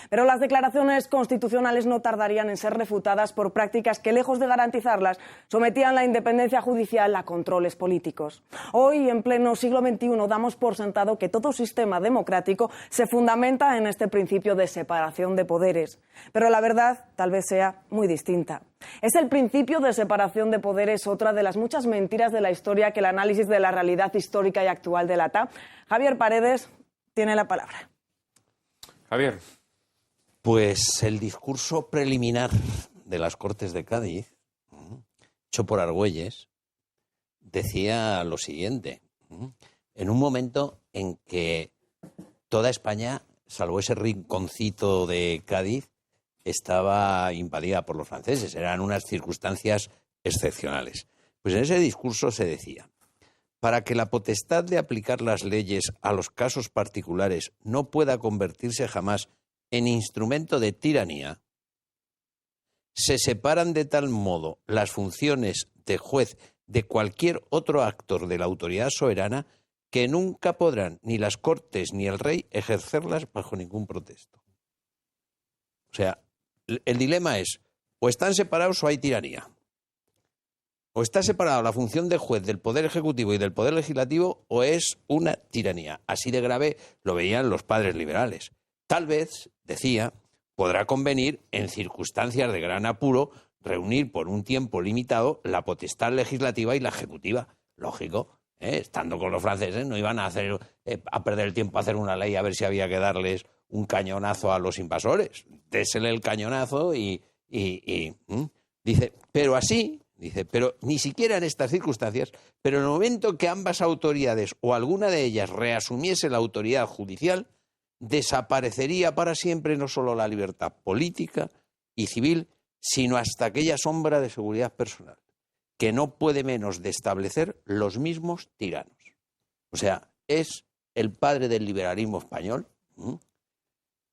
Pero las declaraciones constitucionales no tardarían en ser refutadas por prácticas que, lejos de garantizarlas, sometían la independencia judicial a controles políticos. Hoy, en pleno siglo XXI, damos por sentado que todo sistema democrático se fundamenta en este principio de separación de poderes. Pero la verdad tal vez sea muy distinta. ¿Es el principio de separación de poderes otra de las muchas mentiras de la historia que el análisis de la realidad histórica y actual delata? Javier Paredes tiene la palabra. Javier. Pues el discurso preliminar de las Cortes de Cádiz, hecho por Argüelles, decía lo siguiente. En un momento en que toda España, salvo ese rinconcito de Cádiz, estaba invadida por los franceses. Eran unas circunstancias excepcionales. Pues en ese discurso se decía: para que la potestad de aplicar las leyes a los casos particulares no pueda convertirse jamás en instrumento de tiranía, se separan de tal modo las funciones de juez de cualquier otro actor de la autoridad soberana que nunca podrán ni las Cortes ni el rey ejercerlas bajo ningún pretexto. O sea, el dilema es: o están separados o hay tiranía. O está separada la función de juez del Poder Ejecutivo y del Poder Legislativo, o es una tiranía. Así de grave lo veían los padres liberales. Tal vez, decía, podrá convenir, en circunstancias de gran apuro, reunir por un tiempo limitado la potestad legislativa y la ejecutiva. Lógico, estando con los franceses no iban a perder el tiempo a hacer una ley a ver si había que darles un cañonazo a los invasores. Désele el cañonazo dice, pero así, pero ni siquiera en estas circunstancias, pero en el momento que ambas autoridades o alguna de ellas reasumiese la autoridad judicial, desaparecería para siempre no solo la libertad política y civil, sino hasta aquella sombra de seguridad personal, que no puede menos de establecer los mismos tiranos. O sea, es el padre del liberalismo español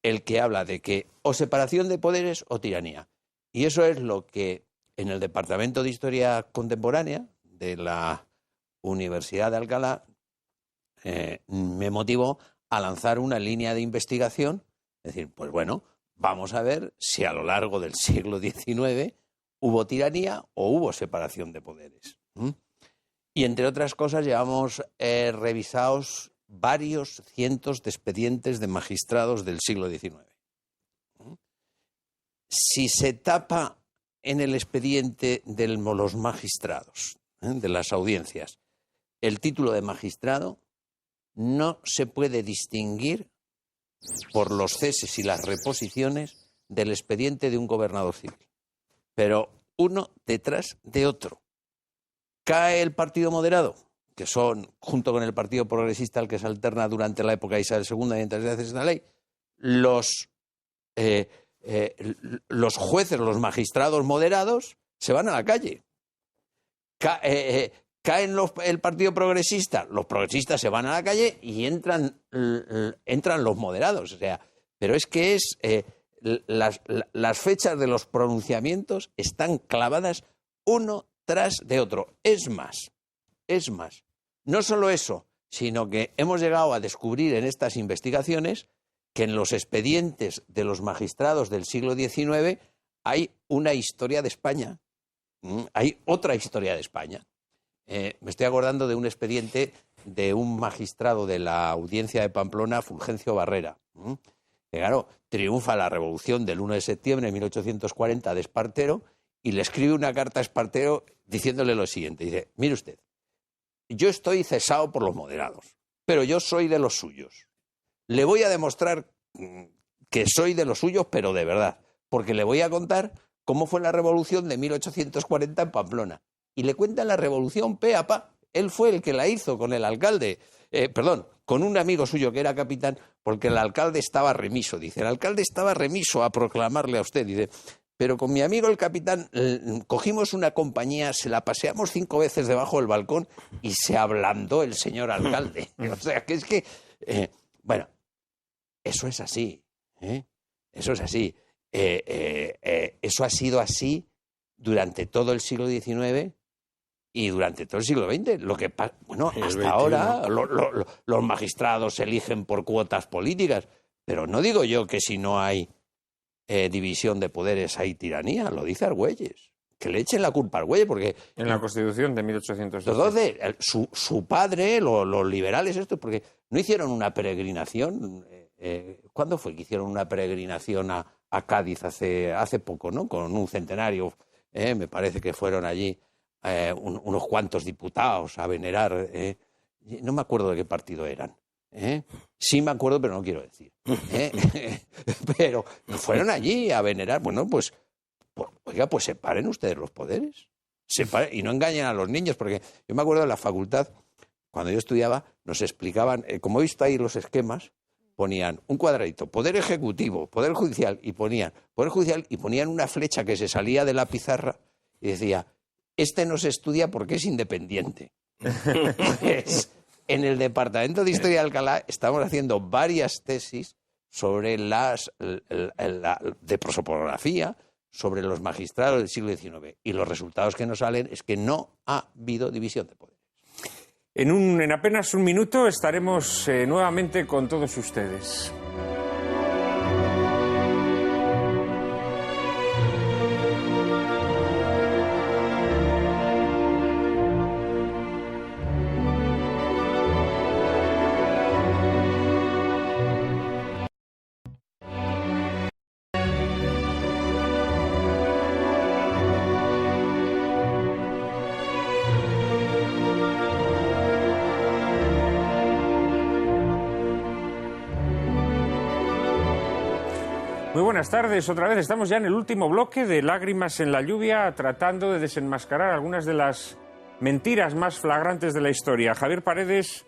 el que habla de que o separación de poderes o tiranía. Y eso es lo que en el Departamento de Historia Contemporánea de la Universidad de Alcalá me motivó a lanzar una línea de investigación, es decir, pues bueno, vamos a ver si a lo largo del siglo XIX hubo tiranía o hubo separación de poderes. Y entre otras cosas llevamos revisados varios cientos de expedientes de magistrados del siglo XIX. Si se tapa en el expediente de los magistrados, de las audiencias, el título de magistrado, no se puede distinguir por los ceses y las reposiciones del expediente de un gobernador civil. Pero uno detrás de otro. Cae el Partido Moderado, que son, junto con el Partido Progresista, al que se alterna durante la época de Isabel II, mientras se hace esta ley, los jueces, los magistrados moderados, se van a la calle. Caen el Partido Progresista, los progresistas se van a la calle y entran los moderados. O sea, pero es que las fechas de los pronunciamientos están clavadas uno tras de otro. Es más, no solo eso, sino que hemos llegado a descubrir en estas investigaciones que en los expedientes de los magistrados del siglo XIX hay una historia de España, hay otra historia de España. Me estoy acordando de un expediente de un magistrado de la Audiencia de Pamplona, Fulgencio Barrera. Que, claro, triunfa la revolución del 1 de septiembre de 1840 de Espartero y le escribe una carta a Espartero diciéndole lo siguiente. Dice, mire usted, yo estoy cesado por los moderados, pero yo soy de los suyos. Le voy a demostrar que soy de los suyos, pero de verdad, porque le voy a contar cómo fue la revolución de 1840 en Pamplona. Y le cuentan la revolución pe a pa. Él fue el que la hizo con el alcalde, con un amigo suyo que era capitán, porque el alcalde estaba remiso. Dice, el alcalde estaba remiso a proclamarle a usted. Dice, pero con mi amigo el capitán cogimos una compañía, se la paseamos 5 veces debajo del balcón y se ablandó el señor alcalde. O sea, que es que... bueno, eso es así. Eso es así. Eso ha sido así durante todo el siglo XIX y durante todo el siglo XX. Lo que bueno, hasta ahora los magistrados se eligen por cuotas políticas, pero no digo yo que si no hay división de poderes hay tiranía, lo dice Argüelles. Que le echen la culpa a Argüelles, porque... En la Constitución de 1812. Su padre, los liberales, porque no hicieron una peregrinación. ¿Cuándo fue que hicieron una peregrinación a Cádiz hace poco, ¿no? Con un centenario, me parece que fueron allí unos cuantos diputados a venerar. No me acuerdo de qué partido eran. Sí me acuerdo, pero no quiero decir. Pero fueron allí a venerar. Bueno, pues separen ustedes los poderes. Y no engañen a los niños, porque yo me acuerdo de la facultad, cuando yo estudiaba, nos explicaban, como he visto ahí los esquemas, ponían un cuadradito, poder ejecutivo, poder judicial, y ponían una flecha que se salía de la pizarra y decía, este no se estudia porque es independiente. Pues, en el Departamento de Historia de Alcalá estamos haciendo varias tesis sobre de prosopografía, sobre los magistrados del siglo XIX, y los resultados que nos salen es que no ha habido división de poderes. En apenas un minuto estaremos nuevamente con todos ustedes. Muy buenas tardes, otra vez estamos ya en el último bloque de Lágrimas en la lluvia, tratando de desenmascarar algunas de las mentiras más flagrantes de la historia. Javier Paredes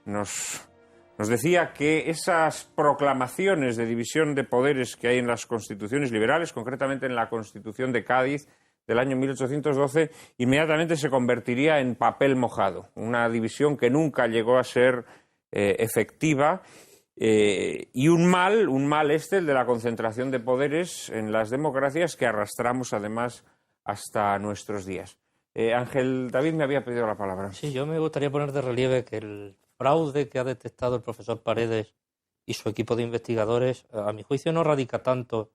nos decía que esas proclamaciones de división de poderes que hay en las constituciones liberales, concretamente en la Constitución de Cádiz del año 1812, inmediatamente se convertiría en papel mojado, una división que nunca llegó a ser efectiva. Y un mal el de la concentración de poderes en las democracias que arrastramos además hasta nuestros días. Ángel David me había pedido la palabra. Sí, yo me gustaría poner de relieve que el fraude que ha detectado el profesor Paredes y su equipo de investigadores, a mi juicio, no radica tanto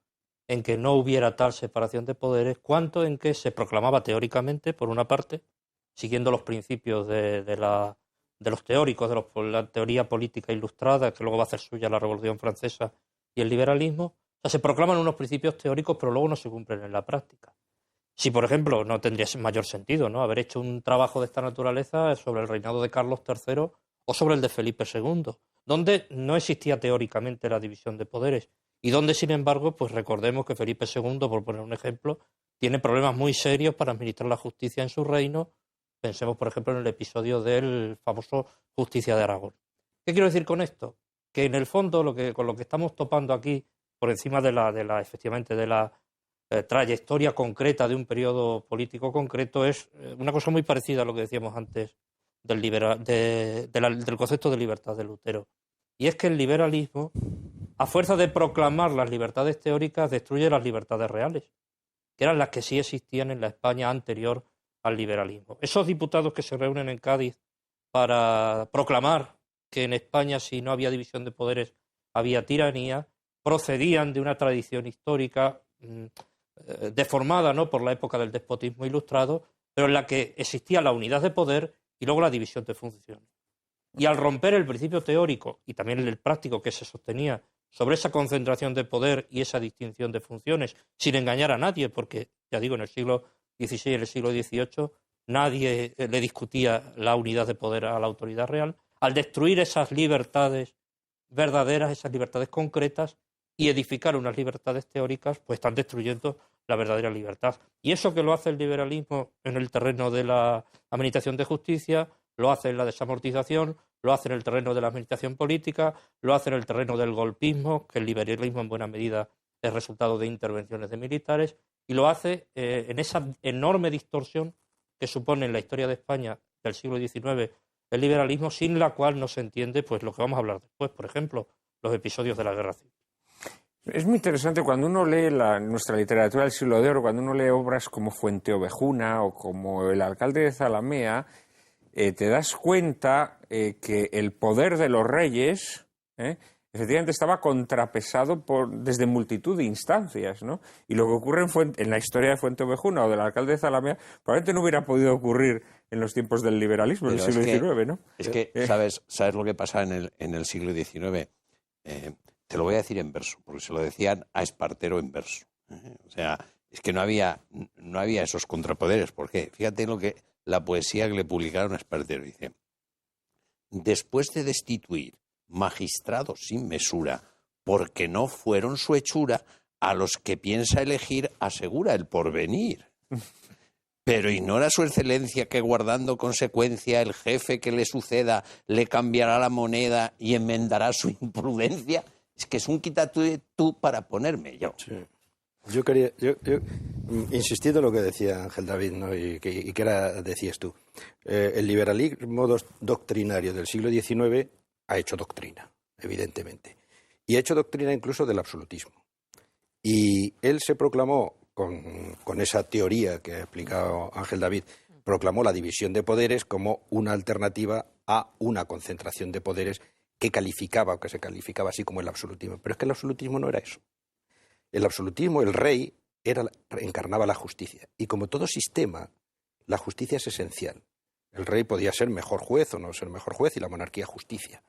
en que no hubiera tal separación de poderes, cuanto en que se proclamaba teóricamente, por una parte, siguiendo los principios de los teóricos, de la teoría política ilustrada, que luego va a hacer suya la Revolución Francesa y el liberalismo. O sea, se proclaman unos principios teóricos, pero luego no se cumplen en la práctica. Si, por ejemplo, no tendría mayor sentido, ¿no?, haber hecho un trabajo de esta naturaleza sobre el reinado de Carlos III o sobre el de Felipe II, donde no existía teóricamente la división de poderes y donde, sin embargo, pues recordemos que Felipe II, por poner un ejemplo, tiene problemas muy serios para administrar la justicia en su reino. Pensemos, por ejemplo, en el episodio del famoso Justicia de Aragón. ¿Qué quiero decir con esto? Que en el fondo con lo que estamos topando aquí, por encima efectivamente de la trayectoria concreta de un periodo político concreto, es una cosa muy parecida a lo que decíamos antes del concepto de libertad de Lutero. Y es que el liberalismo, a fuerza de proclamar las libertades teóricas, destruye las libertades reales, que eran las que sí existían en la España anterior al liberalismo. Esos diputados que se reúnen en Cádiz para proclamar que en España, si no había división de poderes, había tiranía, procedían de una tradición histórica deformada, ¿no?, por la época del despotismo ilustrado, pero en la que existía la unidad de poder y luego la división de funciones. Y al romper el principio teórico y también el práctico que se sostenía sobre esa concentración de poder y esa distinción de funciones, sin engañar a nadie, porque, ya digo, en el siglo XVI y en el siglo XVIII nadie le discutía la unidad de poder a la autoridad real, al destruir esas libertades verdaderas, esas libertades concretas, y edificar unas libertades teóricas, pues están destruyendo la verdadera libertad. Y eso que lo hace el liberalismo en el terreno de la administración de justicia, lo hace en la desamortización, lo hace en el terreno de la administración política, lo hace en el terreno del golpismo, que el liberalismo en buena medida es resultado de intervenciones de militares, y lo hace en esa enorme distorsión que supone en la historia de España del siglo XIX el liberalismo, sin la cual no se entiende pues lo que vamos a hablar después, por ejemplo, los episodios de la Guerra Civil. Es muy interesante cuando uno lee nuestra literatura del siglo de oro, cuando uno lee obras como Fuenteovejuna o como El alcalde de Zalamea, te das cuenta que el poder de los reyes efectivamente estaba contrapesado desde multitud de instancias, ¿no? Y lo que ocurre en la historia de Fuenteovejuna o del alcalde de Zalamea probablemente no hubiera podido ocurrir en los tiempos del liberalismo, en el siglo XIX, ¿no? Es que, ¿sabes lo que pasa en el siglo XIX? Te lo voy a decir en verso, porque se lo decían a Espartero en verso. O sea, es que no había esos contrapoderes. ¿Por qué? Fíjate la poesía que le publicaron a Espartero. Dice: después de destituir magistrados sin mesura, porque no fueron su hechura, a los que piensa elegir asegura el porvenir. Pero ignora su excelencia que, guardando consecuencia, el jefe que le suceda le cambiará la moneda y enmendará su imprudencia. Es que es un quítate tú para ponerme yo. Sí. Yo insistiendo en lo que decía Ángel David, ¿no? y que decías tú, el liberalismo doctrinario del siglo XIX ha hecho doctrina, evidentemente, y ha hecho doctrina incluso del absolutismo. Y él se proclamó, con esa teoría que ha explicado Ángel David, proclamó la división de poderes como una alternativa a una concentración de poderes que se calificaba así como el absolutismo. Pero es que el absolutismo no era eso. El absolutismo, el rey, encarnaba la justicia. Y como todo sistema, la justicia es esencial. El rey podía ser mejor juez o no ser mejor juez, y la monarquía justicia.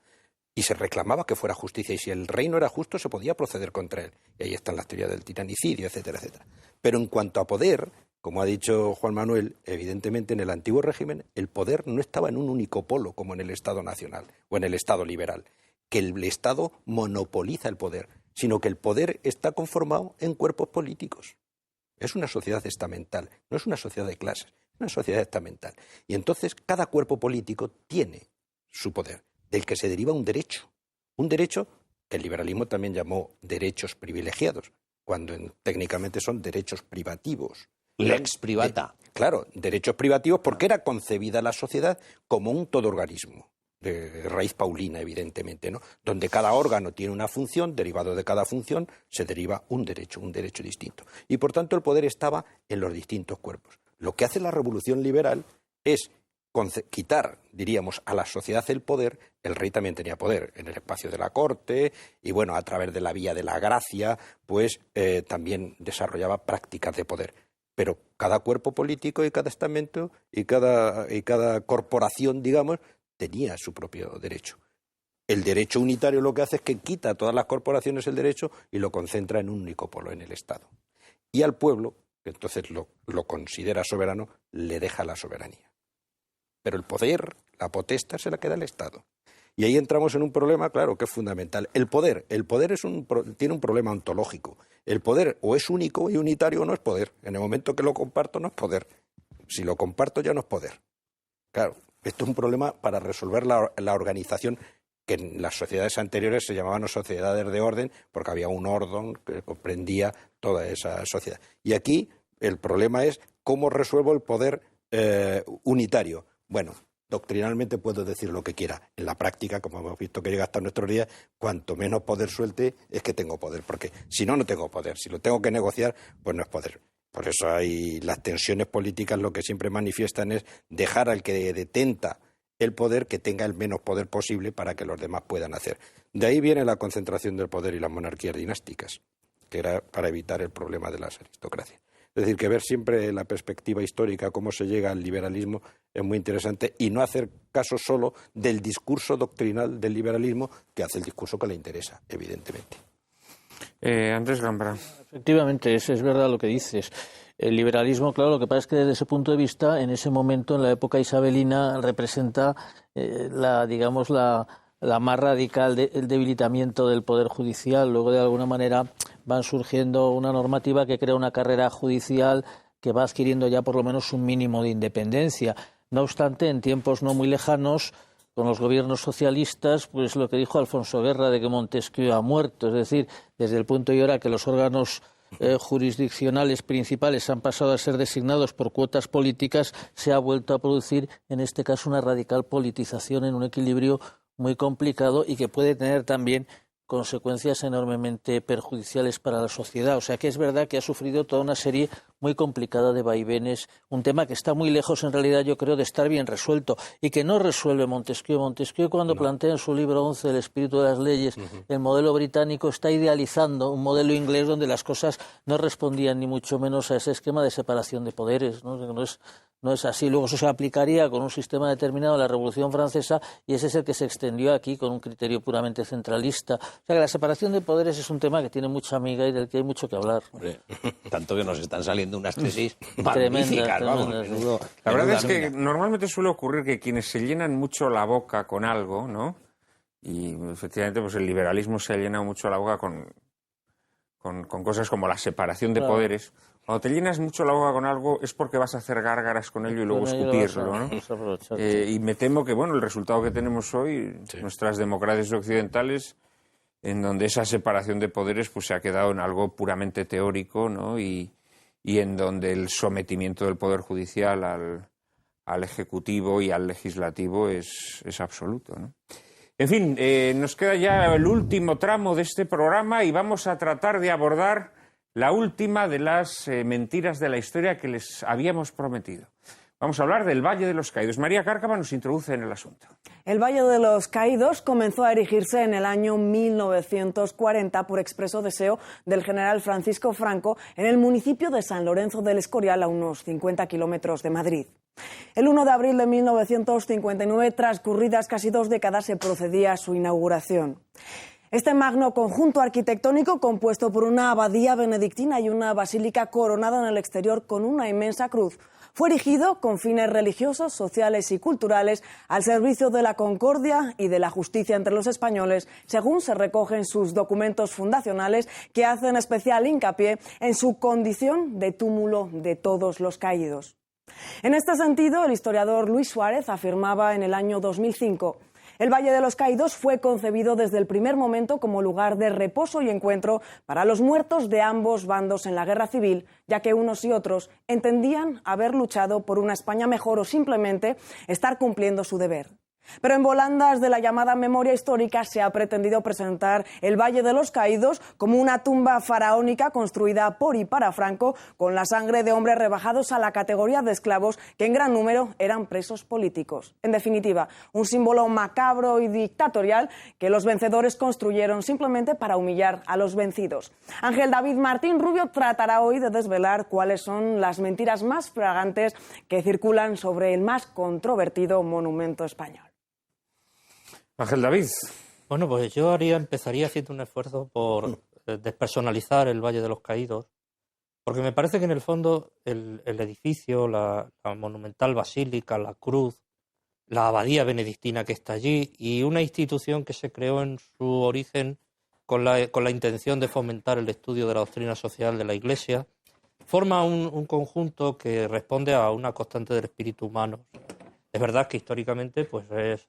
Y se reclamaba que fuera justicia, y si el rey no era justo se podía proceder contra él. Y ahí están las teorías del tiranicidio, etcétera, etcétera. Pero en cuanto a poder, como ha dicho Juan Manuel, evidentemente en el antiguo régimen el poder no estaba en un único polo como en el Estado nacional o en el Estado liberal, que el Estado monopoliza el poder, sino que el poder está conformado en cuerpos políticos. Es una sociedad estamental, no es una sociedad de clases, es una sociedad estamental. Y entonces cada cuerpo político tiene su poder, del que se deriva un derecho que el liberalismo también llamó derechos privilegiados, cuando técnicamente son derechos privativos. Lex privata. Claro, derechos privativos porque era concebida la sociedad como un todo organismo, de raíz paulina, evidentemente, ¿no? Donde cada órgano tiene una función, derivado de cada función se deriva un derecho distinto. Y por tanto el poder estaba en los distintos cuerpos. Lo que hace la revolución liberal es quitar, diríamos, a la sociedad el poder. El rey también tenía poder en el espacio de la corte y, bueno, a través de la vía de la gracia, pues también desarrollaba prácticas de poder. Pero cada cuerpo político y cada estamento y cada corporación, digamos, tenía su propio derecho. El derecho unitario lo que hace es que quita a todas las corporaciones el derecho y lo concentra en un único polo, en el Estado. Y al pueblo, que entonces lo considera soberano, le deja la soberanía. Pero el poder, la potestad, se la queda el Estado. Y ahí entramos en un problema, claro, que es fundamental. El poder tiene un problema ontológico. El poder o es único y unitario o no es poder. En el momento que lo comparto no es poder. Si lo comparto ya no es poder. Claro, esto es un problema para resolver la organización que en las sociedades anteriores se llamaban sociedades de orden, porque había un orden que comprendía toda esa sociedad. Y aquí el problema es cómo resuelvo el poder unitario. Bueno, doctrinalmente puedo decir lo que quiera. En la práctica, como hemos visto que llega hasta nuestros días, cuanto menos poder suelte es que tengo poder, porque si no, no tengo poder. Si lo tengo que negociar, pues no es poder. Por eso hay las tensiones políticas, lo que siempre manifiestan es dejar al que detenta el poder que tenga el menos poder posible para que los demás puedan hacer. De ahí viene la concentración del poder y las monarquías dinásticas, que era para evitar el problema de las aristocracias. Es decir, que ver siempre la perspectiva histórica, cómo se llega al liberalismo, es muy interesante, y no hacer caso solo del discurso doctrinal del liberalismo, que hace el discurso que le interesa, evidentemente. Andrés Gambra. Efectivamente, es verdad lo que dices. El liberalismo, claro, lo que pasa es que desde ese punto de vista, en ese momento, en la época isabelina, representa la más radical el debilitamiento del poder judicial. Luego, de alguna manera, van surgiendo una normativa que crea una carrera judicial que va adquiriendo ya por lo menos un mínimo de independencia. No obstante, en tiempos no muy lejanos, con los gobiernos socialistas, pues lo que dijo Alfonso Guerra de que Montesquieu ha muerto, es decir, desde el punto y hora que los órganos jurisdiccionales principales han pasado a ser designados por cuotas políticas, se ha vuelto a producir, en este caso, una radical politización en un equilibrio muy complicado y que puede tener también consecuencias enormemente perjudiciales para la sociedad. O sea que es verdad que ha sufrido toda una serie muy complicada de vaivenes, un tema que está muy lejos en realidad, yo creo, de estar bien resuelto y que no resuelve Montesquieu. Montesquieu, cuando plantea en su libro 11 El espíritu de las leyes el modelo británico, está idealizando un modelo inglés donde las cosas no respondían ni mucho menos a ese esquema de separación de poderes, ¿no? No es así. Luego eso se aplicaría con un sistema determinado de la Revolución Francesa y ese es el que se extendió aquí con un criterio puramente centralista. O sea que la separación de poderes es un tema que tiene mucha amiga y del que hay mucho que hablar. Hombre, tanto que nos están saliendo unas tesis magníficas. La verdad es que normalmente suele ocurrir que quienes se llenan mucho la boca con algo, ¿no? Y efectivamente pues el liberalismo se ha llenado mucho la boca con cosas como la separación de poderes. Cuando te llenas mucho la boca con algo es porque vas a hacer gárgaras con ello y luego escupirlo, ¿no? Y me temo que, bueno, el resultado que tenemos hoy, nuestras democracias occidentales, en donde esa separación de poderes pues se ha quedado en algo puramente teórico, ¿no? Y en donde el sometimiento del Poder Judicial al Ejecutivo y al Legislativo es absoluto, ¿no? En fin, nos queda ya el último tramo de este programa y vamos a tratar de abordar la última de las mentiras de la historia que les habíamos prometido. Vamos a hablar del Valle de los Caídos. María Cárcava nos introduce en el asunto. El Valle de los Caídos comenzó a erigirse en el año 1940 por expreso deseo del general Francisco Franco en el municipio de San Lorenzo del Escorial, a unos 50 kilómetros de Madrid. El 1 de abril de 1959, transcurridas casi 2 décadas, se procedía a su inauguración. Este magno conjunto arquitectónico, compuesto por una abadía benedictina y una basílica coronada en el exterior con una inmensa cruz, fue erigido con fines religiosos, sociales y culturales al servicio de la concordia y de la justicia entre los españoles, según se recoge en sus documentos fundacionales, que hacen especial hincapié en su condición de túmulo de todos los caídos. En este sentido, el historiador Luis Suárez afirmaba en el año 2005: el Valle de los Caídos fue concebido desde el primer momento como lugar de reposo y encuentro para los muertos de ambos bandos en la guerra civil, ya que unos y otros entendían haber luchado por una España mejor o simplemente estar cumpliendo su deber. Pero en volandas de la llamada memoria histórica se ha pretendido presentar el Valle de los Caídos como una tumba faraónica construida por y para Franco, con la sangre de hombres rebajados a la categoría de esclavos que en gran número eran presos políticos. En definitiva, un símbolo macabro y dictatorial que los vencedores construyeron simplemente para humillar a los vencidos. Ángel David Martín Rubio tratará hoy de desvelar cuáles son las mentiras más flagrantes que circulan sobre el más controvertido monumento español. Ángel David. Bueno, pues yo empezaría haciendo un esfuerzo por despersonalizar el Valle de los Caídos, porque me parece que en el fondo el edificio, la monumental basílica, la cruz, la abadía benedictina que está allí y una institución que se creó en su origen con la intención de fomentar el estudio de la doctrina social de la Iglesia, forma un conjunto que responde a una constante del espíritu humano. Es verdad que históricamente pues es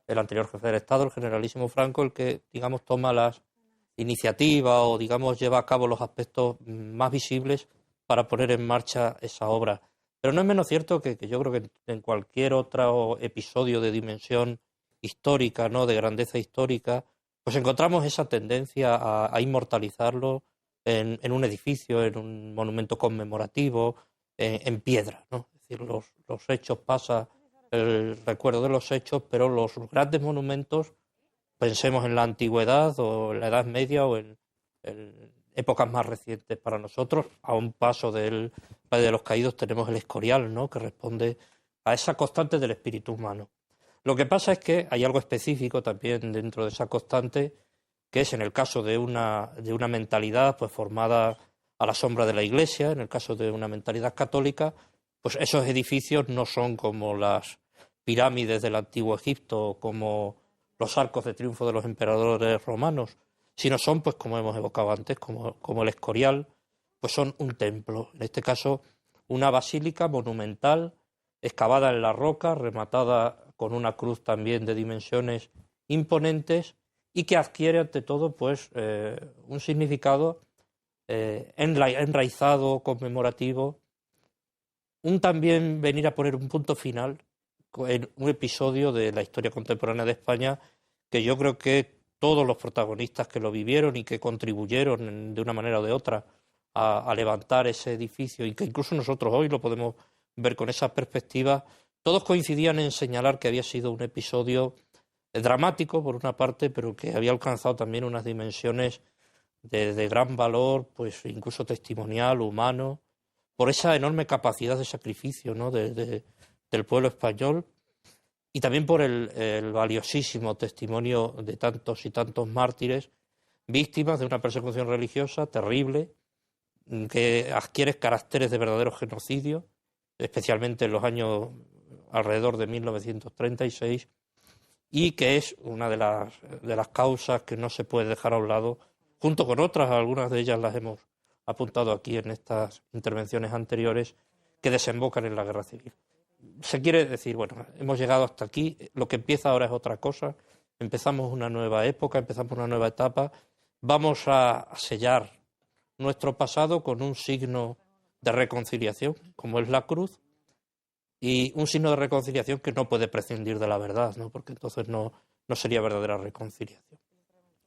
el anterior jefe del Estado, el generalísimo Franco, el que, digamos, toma las iniciativas o, digamos, lleva a cabo los aspectos más visibles para poner en marcha esa obra. Pero no es menos cierto que yo creo que en cualquier otro episodio de dimensión histórica, ¿no?, de grandeza histórica, pues encontramos esa tendencia a inmortalizarlo en un edificio, en un monumento conmemorativo, en piedra, ¿no? Es decir, los hechos pasan, el recuerdo de los hechos, pero los grandes monumentos, pensemos en la antigüedad o en la Edad Media o en épocas más recientes para nosotros, a un paso del Valle de los Caídos tenemos el Escorial, ¿no?, que responde a esa constante del espíritu humano. Lo que pasa es que hay algo específico también dentro de esa constante, que es en el caso de una mentalidad pues formada a la sombra de la Iglesia, en el caso de una mentalidad católica, pues esos edificios no son como las pirámides del antiguo Egipto o como los arcos de triunfo de los emperadores romanos, sino son, pues como hemos evocado antes, como el Escorial, pues son un templo, en este caso una basílica monumental, excavada en la roca, rematada con una cruz también de dimensiones imponentes y que adquiere ante todo pues un significado enraizado, conmemorativo, un también venir a poner un punto final en un episodio de la historia contemporánea de España que yo creo que todos los protagonistas que lo vivieron y que contribuyeron de una manera o de otra a levantar ese edificio, y que incluso nosotros hoy lo podemos ver con esa perspectiva, todos coincidían en señalar que había sido un episodio dramático por una parte, pero que había alcanzado también unas dimensiones de gran valor, pues incluso testimonial, humano, por esa enorme capacidad de sacrificio, ¿no?, del pueblo español, y también por el valiosísimo testimonio de tantos y tantos mártires, víctimas de una persecución religiosa terrible, que adquiere caracteres de verdadero genocidio, especialmente en los años alrededor de 1936, y que es una de las causas que no se puede dejar a un lado, junto con otras, algunas de ellas las hemos apuntado aquí en estas intervenciones anteriores, que desembocan en la guerra civil. Se quiere decir, bueno, hemos llegado hasta aquí, lo que empieza ahora es otra cosa, empezamos una nueva época, empezamos una nueva etapa, vamos a sellar nuestro pasado con un signo de reconciliación, como es la cruz, y un signo de reconciliación que no puede prescindir de la verdad, ¿no?, porque entonces no sería verdadera reconciliación.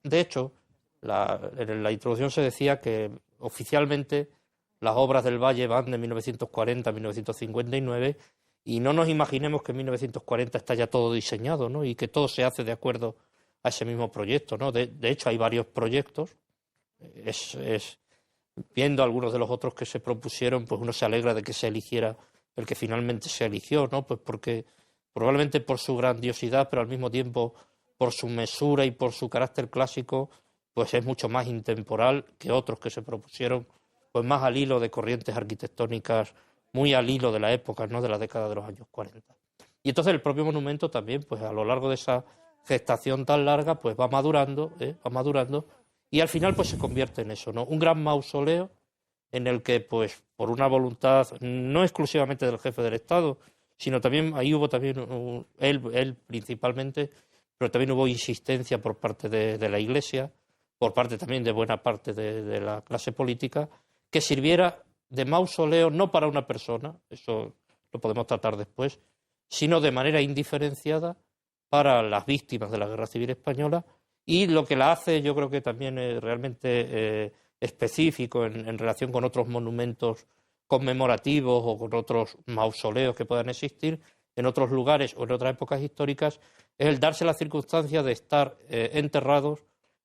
De hecho, en la introducción se decía que oficialmente las obras del Valle van de 1940 a 1959, y no nos imaginemos que en 1940 está ya todo diseñado, ¿no?, y que todo se hace de acuerdo a ese mismo proyecto, ¿no? De hecho, hay varios proyectos. Viendo algunos de los otros que se propusieron, pues uno se alegra de que se eligiera el que finalmente se eligió, ¿no? Pues porque probablemente por su grandiosidad, pero al mismo tiempo por su mesura y por su carácter clásico, pues es mucho más intemporal que otros que se propusieron, pues más al hilo de corrientes arquitectónicas, muy al hilo de la época, ¿no?, de la década de los años 40. Y entonces el propio monumento también, pues a lo largo de esa gestación tan larga, pues va madurando, y al final pues se convierte en eso, ¿no?, un gran mausoleo en el que, pues por una voluntad no exclusivamente del jefe del Estado, sino también, ahí hubo también, él principalmente, pero también hubo insistencia por parte de la Iglesia, por parte también de buena parte de la clase política, que sirviera de mausoleo no para una persona, eso lo podemos tratar después, sino de manera indiferenciada para las víctimas de la Guerra Civil Española, y lo que la hace, yo creo que también es realmente específico en relación con otros monumentos conmemorativos o con otros mausoleos que puedan existir en otros lugares o en otras épocas históricas, es el darse la circunstancia de estar enterrados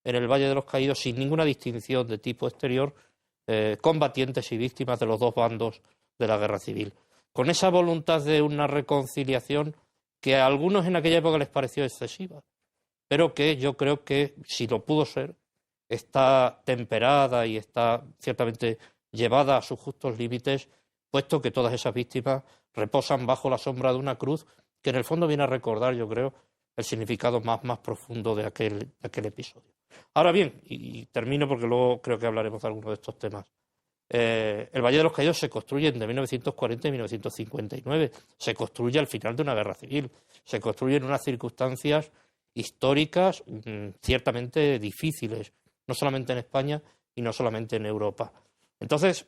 en el Valle de los Caídos sin ninguna distinción de tipo exterior, combatientes y víctimas de los dos bandos de la Guerra Civil. Con esa voluntad de una reconciliación que a algunos en aquella época les pareció excesiva, pero que yo creo que, si lo pudo ser, está temperada y está ciertamente llevada a sus justos límites, puesto que todas esas víctimas reposan bajo la sombra de una cruz que en el fondo viene a recordar, yo creo, el significado más profundo de aquel episodio. Ahora bien, y termino porque luego creo que hablaremos de algunos de estos temas, el Valle de los Caídos se construye entre 1940 y 1959, se construye al final de una guerra civil, se construye en unas circunstancias históricas ciertamente difíciles, no solamente en España y no solamente en Europa. Entonces,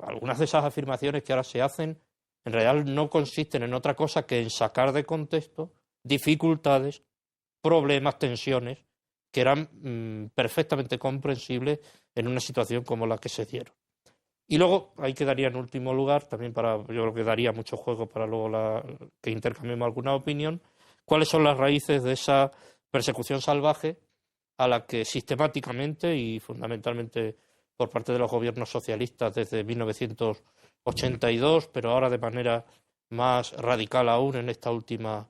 algunas de esas afirmaciones que ahora se hacen en realidad no consisten en otra cosa que en sacar de contexto dificultades, problemas, tensiones que eran perfectamente comprensibles en una situación como la que se dieron. Y luego, ahí quedaría en último lugar, también yo creo que daría mucho juego para luego que intercambiemos alguna opinión, cuáles son las raíces de esa persecución salvaje a la que sistemáticamente y fundamentalmente por parte de los gobiernos socialistas desde 1982, pero ahora de manera más radical aún en esta última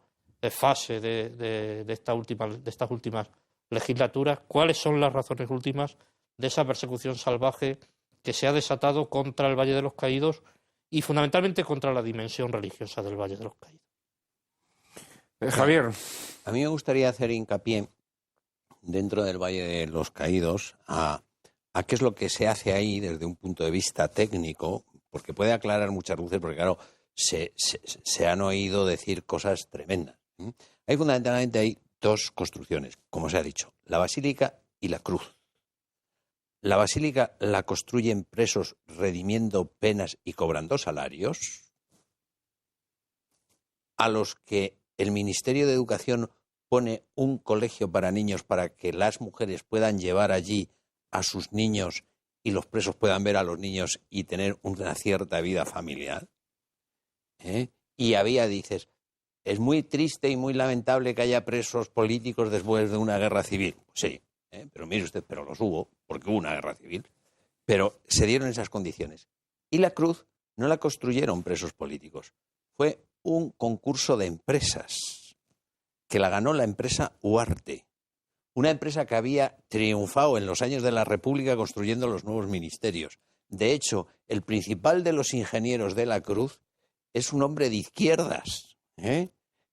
fase de estas últimas legislaturas, cuáles son las razones últimas de esa persecución salvaje que se ha desatado contra el Valle de los Caídos y fundamentalmente contra la dimensión religiosa del Valle de los Caídos. Javier. A mí me gustaría hacer hincapié dentro del Valle de los Caídos a qué es lo que se hace ahí desde un punto de vista técnico, porque puede aclarar muchas luces, porque claro, se han oído decir cosas tremendas. Ahí fundamentalmente hay dos construcciones, como se ha dicho, la basílica y la cruz. La basílica la construyen presos redimiendo penas y cobrando salarios, a los que el Ministerio de Educación pone un colegio para niños para que las mujeres puedan llevar allí a sus niños y los presos puedan ver a los niños y tener una cierta vida familiar. Y dices, es muy triste y muy lamentable que haya presos políticos después de una guerra civil. Sí, pero mire usted, pero los hubo, porque hubo una guerra civil. Pero se dieron esas condiciones. Y la cruz no la construyeron presos políticos. Fue un concurso de empresas que la ganó la empresa Huarte. Una empresa que había triunfado en los años de la República construyendo los nuevos ministerios. De hecho, el principal de los ingenieros de la cruz es un hombre de izquierdas,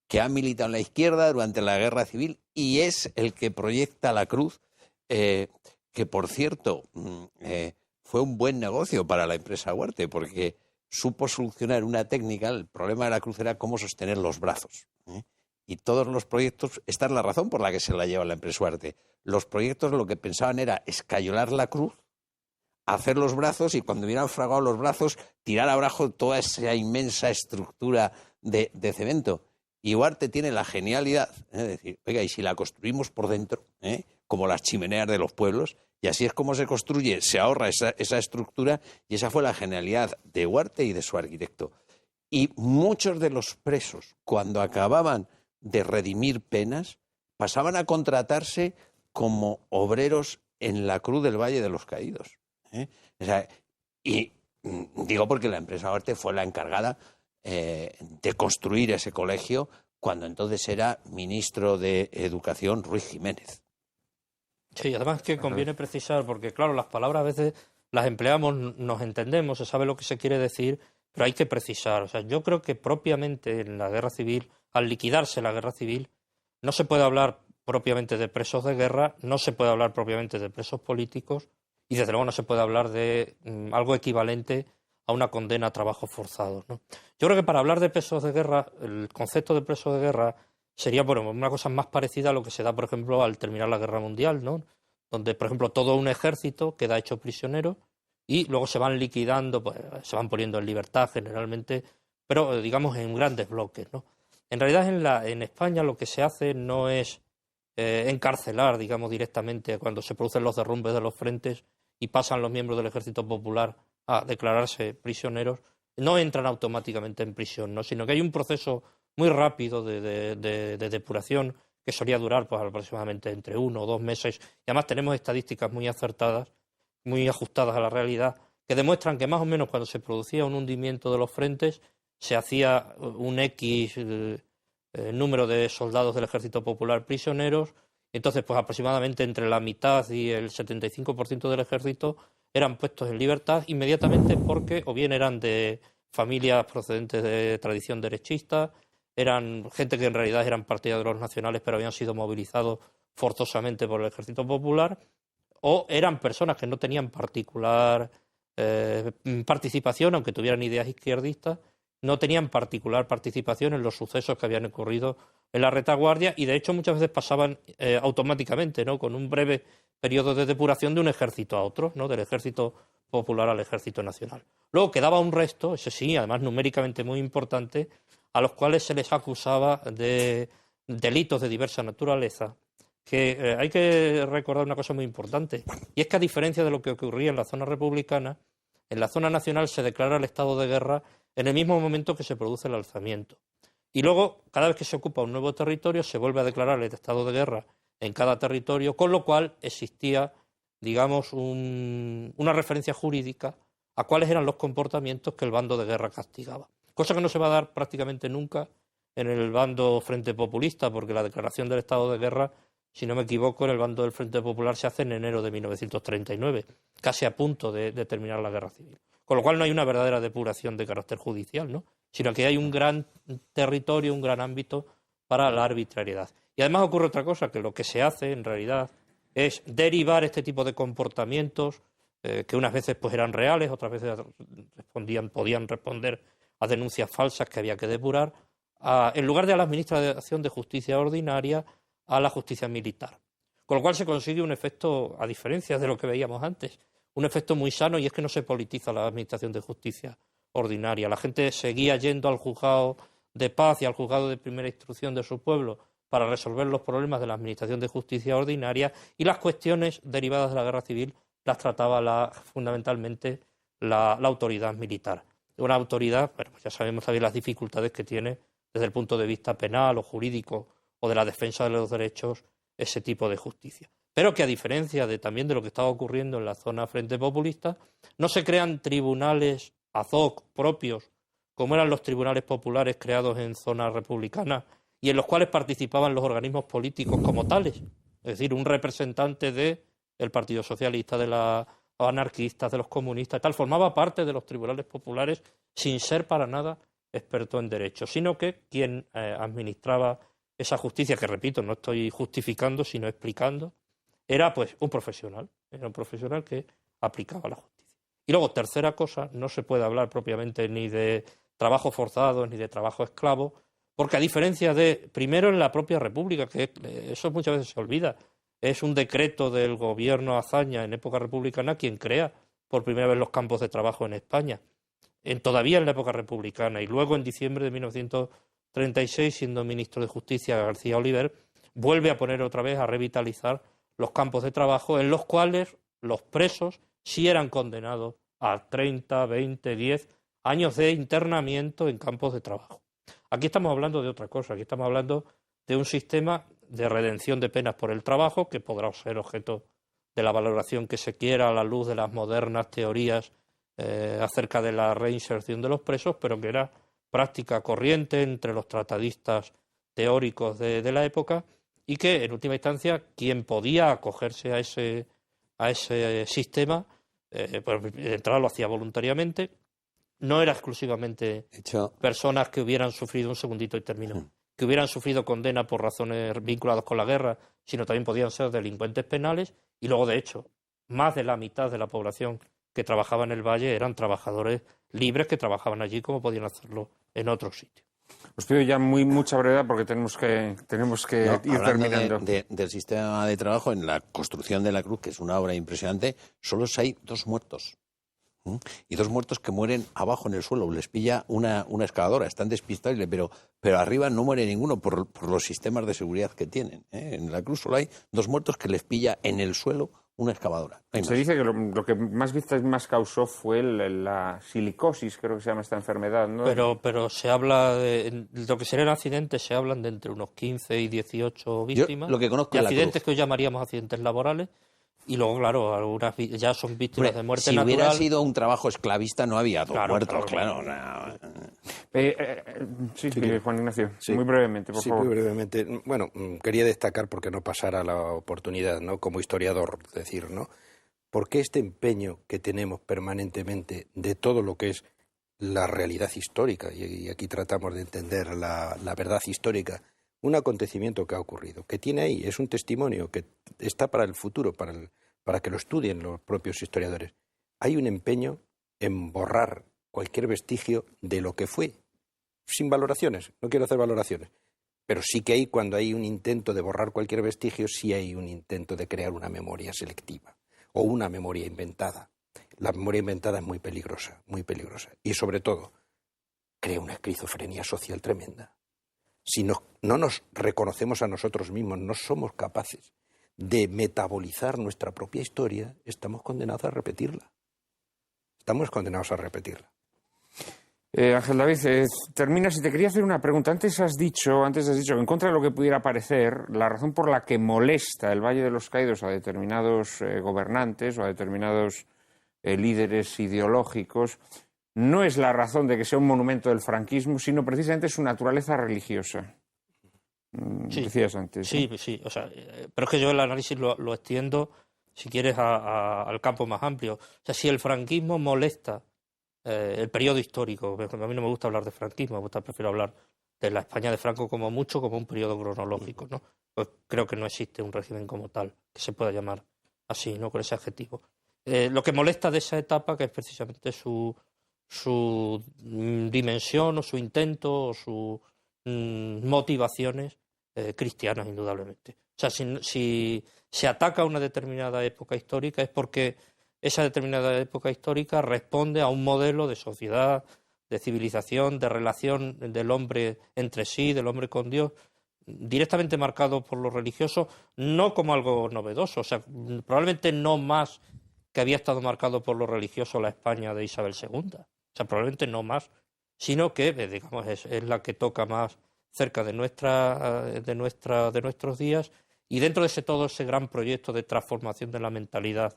que ha militado en la izquierda durante la Guerra Civil y es el que proyecta la cruz, que por cierto fue un buen negocio para la empresa Huarte porque supo solucionar una técnica. El problema de la cruz era cómo sostener los brazos. Y todos los proyectos, esta es la razón por la que se la lleva la empresa Huarte. Los proyectos lo que pensaban era escayolar la cruz, hacer los brazos y cuando hubieran fragado los brazos, tirar abajo toda esa inmensa estructura de cemento. Y Huarte tiene la genialidad de decir, oiga, y si la construimos por dentro, como las chimeneas de los pueblos, y así es como se construye, se ahorra esa estructura, y esa fue la genialidad de Huarte y de su arquitecto. Y muchos de los presos, cuando acababan de redimir penas, pasaban a contratarse como obreros en la Cruz del Valle de los Caídos. O sea, y digo porque la empresa Huarte fue la encargada de construir ese colegio cuando entonces era ministro de Educación Ruiz Jiménez. Sí, además que conviene precisar, porque claro, las palabras a veces las empleamos, nos entendemos, se sabe lo que se quiere decir, pero hay que precisar. O sea, yo creo que propiamente en la guerra civil, al liquidarse la guerra civil, no se puede hablar propiamente de presos de guerra, no se puede hablar propiamente de presos políticos y desde luego no se puede hablar de algo equivalente a una condena a trabajos forzados, ¿no? Yo creo que para hablar de presos de guerra, el concepto de preso de guerra sería bueno, una cosa más parecida a lo que se da, por ejemplo, al terminar la Guerra Mundial, ¿no? Donde, por ejemplo, todo un ejército queda hecho prisionero y luego se van liquidando, pues, se van poniendo en libertad generalmente, pero digamos en grandes bloques, ¿no? En realidad en España lo que se hace no es encarcelar, digamos, directamente cuando se producen los derrumbes de los frentes y pasan los miembros del Ejército Popular a declararse prisioneros, no entran automáticamente en prisión, ¿no? Sino que hay un proceso muy rápido de depuración que solía durar pues, aproximadamente entre 1 o 2 meses. Y además tenemos estadísticas muy acertadas, muy ajustadas a la realidad, que demuestran que más o menos cuando se producía un hundimiento de los frentes, se hacía un X número de soldados del Ejército Popular prisioneros. Entonces, pues aproximadamente entre la mitad y el 75% del ejército eran puestos en libertad inmediatamente porque o bien eran de familias procedentes de tradición derechista, eran gente que en realidad eran partidarios de los nacionales pero habían sido movilizados forzosamente por el Ejército Popular, o eran personas que no tenían particular participación, aunque tuvieran ideas izquierdistas, no tenían particular participación en los sucesos que habían ocurrido en la retaguardia y de hecho muchas veces pasaban automáticamente, ¿no? Con un breve periodo de depuración de un ejército a otro, ¿no? Del Ejército Popular al Ejército Nacional. Luego quedaba un resto, ese sí, además numéricamente muy importante, a los cuales se les acusaba de delitos de diversa naturaleza, que hay que recordar una cosa muy importante, y es que a diferencia de lo que ocurría en la zona republicana, en la zona nacional se declara el estado de guerra en el mismo momento que se produce el alzamiento. Y luego, cada vez que se ocupa un nuevo territorio, se vuelve a declarar el estado de guerra en cada territorio, con lo cual existía, digamos, una referencia jurídica a cuáles eran los comportamientos que el bando de guerra castigaba. Cosa que no se va a dar prácticamente nunca en el bando Frente Populista, porque la declaración del estado de guerra, si no me equivoco, en el bando del Frente Popular se hace en enero de 1939, casi a punto de terminar la guerra civil. Con lo cual no hay una verdadera depuración de carácter judicial, ¿no? Sino que hay un gran territorio, un gran ámbito para la arbitrariedad. Y además ocurre otra cosa, que lo que se hace en realidad es derivar este tipo de comportamientos que unas veces pues eran reales, otras veces podían responder a denuncias falsas que había que depurar, en lugar de a la Administración de Justicia Ordinaria, a la justicia militar. Con lo cual se consigue un efecto, a diferencia de lo que veíamos antes, un efecto muy sano, y es que no se politiza la Administración de Justicia Ordinaria. La gente seguía yendo al juzgado de paz y al juzgado de primera instrucción de su pueblo para resolver los problemas de la Administración de Justicia Ordinaria, y las cuestiones derivadas de la guerra civil las trataba fundamentalmente la autoridad militar. Una autoridad, bueno, pues ya sabemos también las dificultades que tiene desde el punto de vista penal o jurídico o de la defensa de los derechos ese tipo de justicia. Pero que, a diferencia también de lo que estaba ocurriendo en la zona Frente Populista, no se crean tribunales ad hoc propios, como eran los tribunales populares creados en zona republicana y en los cuales participaban los organismos políticos como tales. Es decir, un representante del Partido Socialista, de los anarquistas, de los comunistas, tal, formaba parte de los tribunales populares sin ser para nada experto en derecho, sino que quien administraba esa justicia, que repito, no estoy justificando, sino explicando, era pues un profesional que aplicaba la justicia. Y luego, tercera cosa, no se puede hablar propiamente ni de trabajo forzado ni de trabajo esclavo, porque a diferencia de, primero, en la propia República, que eso muchas veces se olvida, es un decreto del gobierno Azaña en época republicana quien crea por primera vez los campos de trabajo en España, todavía en la época republicana, y luego en diciembre de 1936, siendo ministro de Justicia García Oliver, vuelve a poner otra vez a revitalizar los campos de trabajo en los cuales los presos sí eran condenados a 30, 20, 10 años de internamiento en campos de trabajo. Aquí estamos hablando de otra cosa, aquí estamos hablando de un sistema de redención de penas por el trabajo que podrá ser objeto de la valoración que se quiera a la luz de las modernas teorías acerca de la reinserción de los presos, pero que era práctica corriente entre los tratadistas teóricos de la época, y que, en última instancia, quien podía acogerse a ese sistema, pues de entrada lo hacía voluntariamente. No era exclusivamente personas que hubieran sufrido, un segundito y termino, que hubieran sufrido condena por razones vinculadas con la guerra, sino también podían ser delincuentes penales, y luego, de hecho, más de la mitad de la población que trabajaba en el Valle eran trabajadores libres que trabajaban allí como podían hacerlo en otros sitios. Os pido ya mucha brevedad porque tenemos que ir terminando. Del sistema de trabajo, en la construcción de la cruz, que es una obra impresionante, solo hay 2 muertos. Y 2 muertos que mueren abajo en el suelo. Les pilla una excavadora, están despistados, pero arriba no muere ninguno por los sistemas de seguridad que tienen. En la cruz solo hay 2 muertos que les pilla en el suelo una excavadora. Se dice que lo que más víctimas causó fue la silicosis, creo que se llama esta enfermedad, ¿no? Pero se habla de lo que serían accidentes, se hablan de entre unos 15 y 18 víctimas. Yo, lo que conozco de accidentes que hoy llamaríamos accidentes laborales. Y luego, claro, algunas ya son víctimas de muerte natural. Si hubiera sido un trabajo esclavista, no había 2 muertos, claro. Sí, Juan Ignacio, sí. Muy brevemente, por favor. Muy brevemente. Bueno, quería destacar, porque no pasara la oportunidad, ¿no? Como historiador, decir, ¿no? ¿Por qué este empeño que tenemos permanentemente de todo lo que es la realidad histórica? Y aquí tratamos de entender la verdad histórica. Un acontecimiento que ha ocurrido, que tiene ahí, es un testimonio que está para el futuro, para que lo estudien los propios historiadores. Hay un empeño en borrar cualquier vestigio de lo que fue, sin valoraciones, no quiero hacer valoraciones, pero sí que hay, cuando hay un intento de borrar cualquier vestigio, sí hay un intento de crear una memoria selectiva o una memoria inventada. La memoria inventada es muy peligrosa, y sobre todo crea una esquizofrenia social tremenda. Si no nos reconocemos a nosotros mismos, no somos capaces de metabolizar nuestra propia historia, estamos condenados a repetirla. Ángel David, terminas y te quería hacer una pregunta. Antes has dicho que, en contra de lo que pudiera parecer, la razón por la que molesta el Valle de los Caídos a determinados gobernantes o a determinados líderes ideológicos no es la razón de que sea un monumento del franquismo, sino precisamente su naturaleza religiosa. Sí, decías antes. Sí, ¿no? Sí, o sea, pero es que yo el análisis lo extiendo, si quieres, al campo más amplio. O sea, si el franquismo molesta el periodo histórico, a mí no me gusta hablar de franquismo, prefiero hablar de la España de Franco como mucho, como un periodo cronológico, ¿no? Pues creo que no existe un régimen como tal, que se pueda llamar así, ¿no? Con ese adjetivo. Lo que molesta de esa etapa, que es precisamente su dimensión o su intento o su motivaciones cristianas, indudablemente. O sea, si se ataca a una determinada época histórica es porque esa determinada época histórica responde a un modelo de sociedad, de civilización, de relación del hombre entre sí, del hombre con Dios, directamente marcado por lo religioso, no como algo novedoso, o sea, probablemente no más que había estado marcado por lo religioso la España de Isabel II, o sea, probablemente no más, sino que, digamos, es la que toca más cerca de nuestros días, y dentro de todo ese gran proyecto de transformación de la mentalidad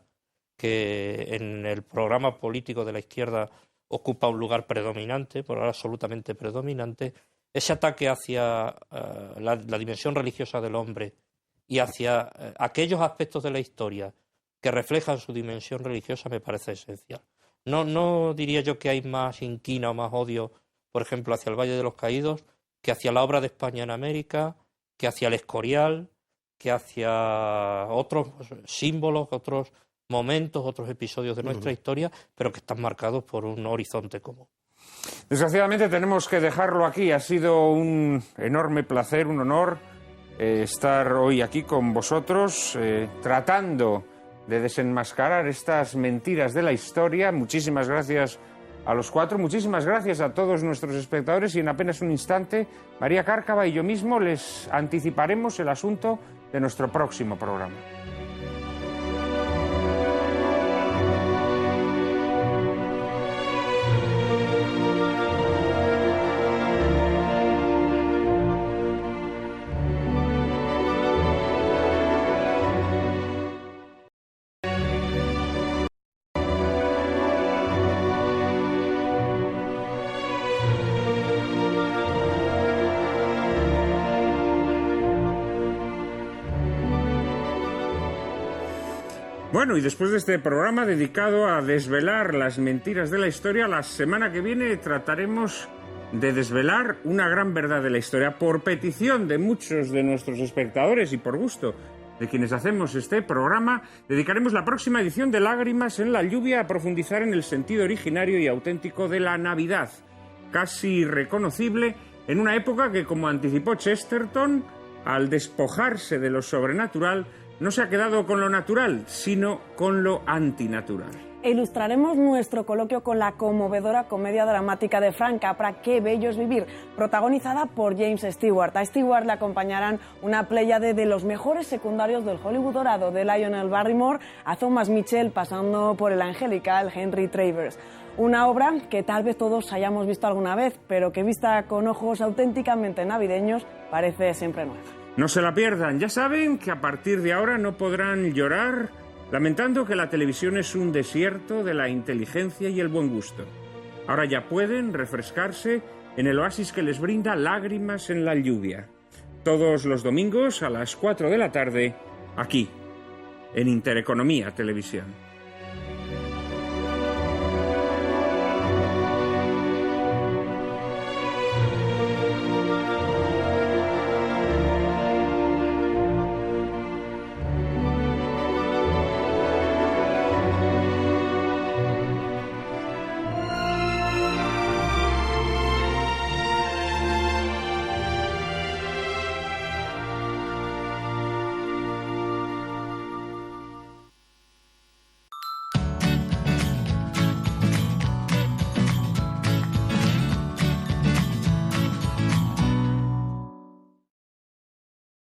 que en el programa político de la izquierda ocupa un lugar predominante, por ahora absolutamente predominante, ese ataque hacia la dimensión religiosa del hombre y hacia aquellos aspectos de la historia que reflejan su dimensión religiosa me parece esencial. No diría yo que hay más inquina o más odio, por ejemplo, hacia el Valle de los Caídos, que hacia la obra de España en América, que hacia el Escorial, que hacia otros símbolos, otros momentos, otros episodios de nuestra historia, pero que están marcados por un horizonte común. Desgraciadamente tenemos que dejarlo aquí. Ha sido un enorme placer, un honor estar hoy aquí con vosotros, tratando de desenmascarar estas mentiras de la historia. Muchísimas gracias a los cuatro, muchísimas gracias a todos nuestros espectadores, y en apenas un instante María Cárcava y yo mismo les anticiparemos el asunto de nuestro próximo programa. Bueno, y después de este programa dedicado a desvelar las mentiras de la historia, la semana que viene trataremos de desvelar una gran verdad de la historia. Por petición de muchos de nuestros espectadores y por gusto de quienes hacemos este programa, dedicaremos la próxima edición de Lágrimas en la lluvia a profundizar en el sentido originario y auténtico de la Navidad, casi irreconocible en una época que, como anticipó Chesterton, al despojarse de lo sobrenatural, no se ha quedado con lo natural, sino con lo antinatural. Ilustraremos nuestro coloquio con la conmovedora comedia dramática de Frank Capra, Qué bello es vivir, protagonizada por James Stewart. A Stewart le acompañarán una pléyade de los mejores secundarios del Hollywood dorado, de Lionel Barrymore a Thomas Mitchell, pasando por el angelical Henry Travers. Una obra que tal vez todos hayamos visto alguna vez, pero que vista con ojos auténticamente navideños parece siempre nueva. No se la pierdan. Ya saben que a partir de ahora no podrán llorar lamentando que la televisión es un desierto de la inteligencia y el buen gusto. Ahora ya pueden refrescarse en el oasis que les brinda Lágrimas en la lluvia. Todos los domingos a las 4 de la tarde, aquí, en Intereconomía Televisión.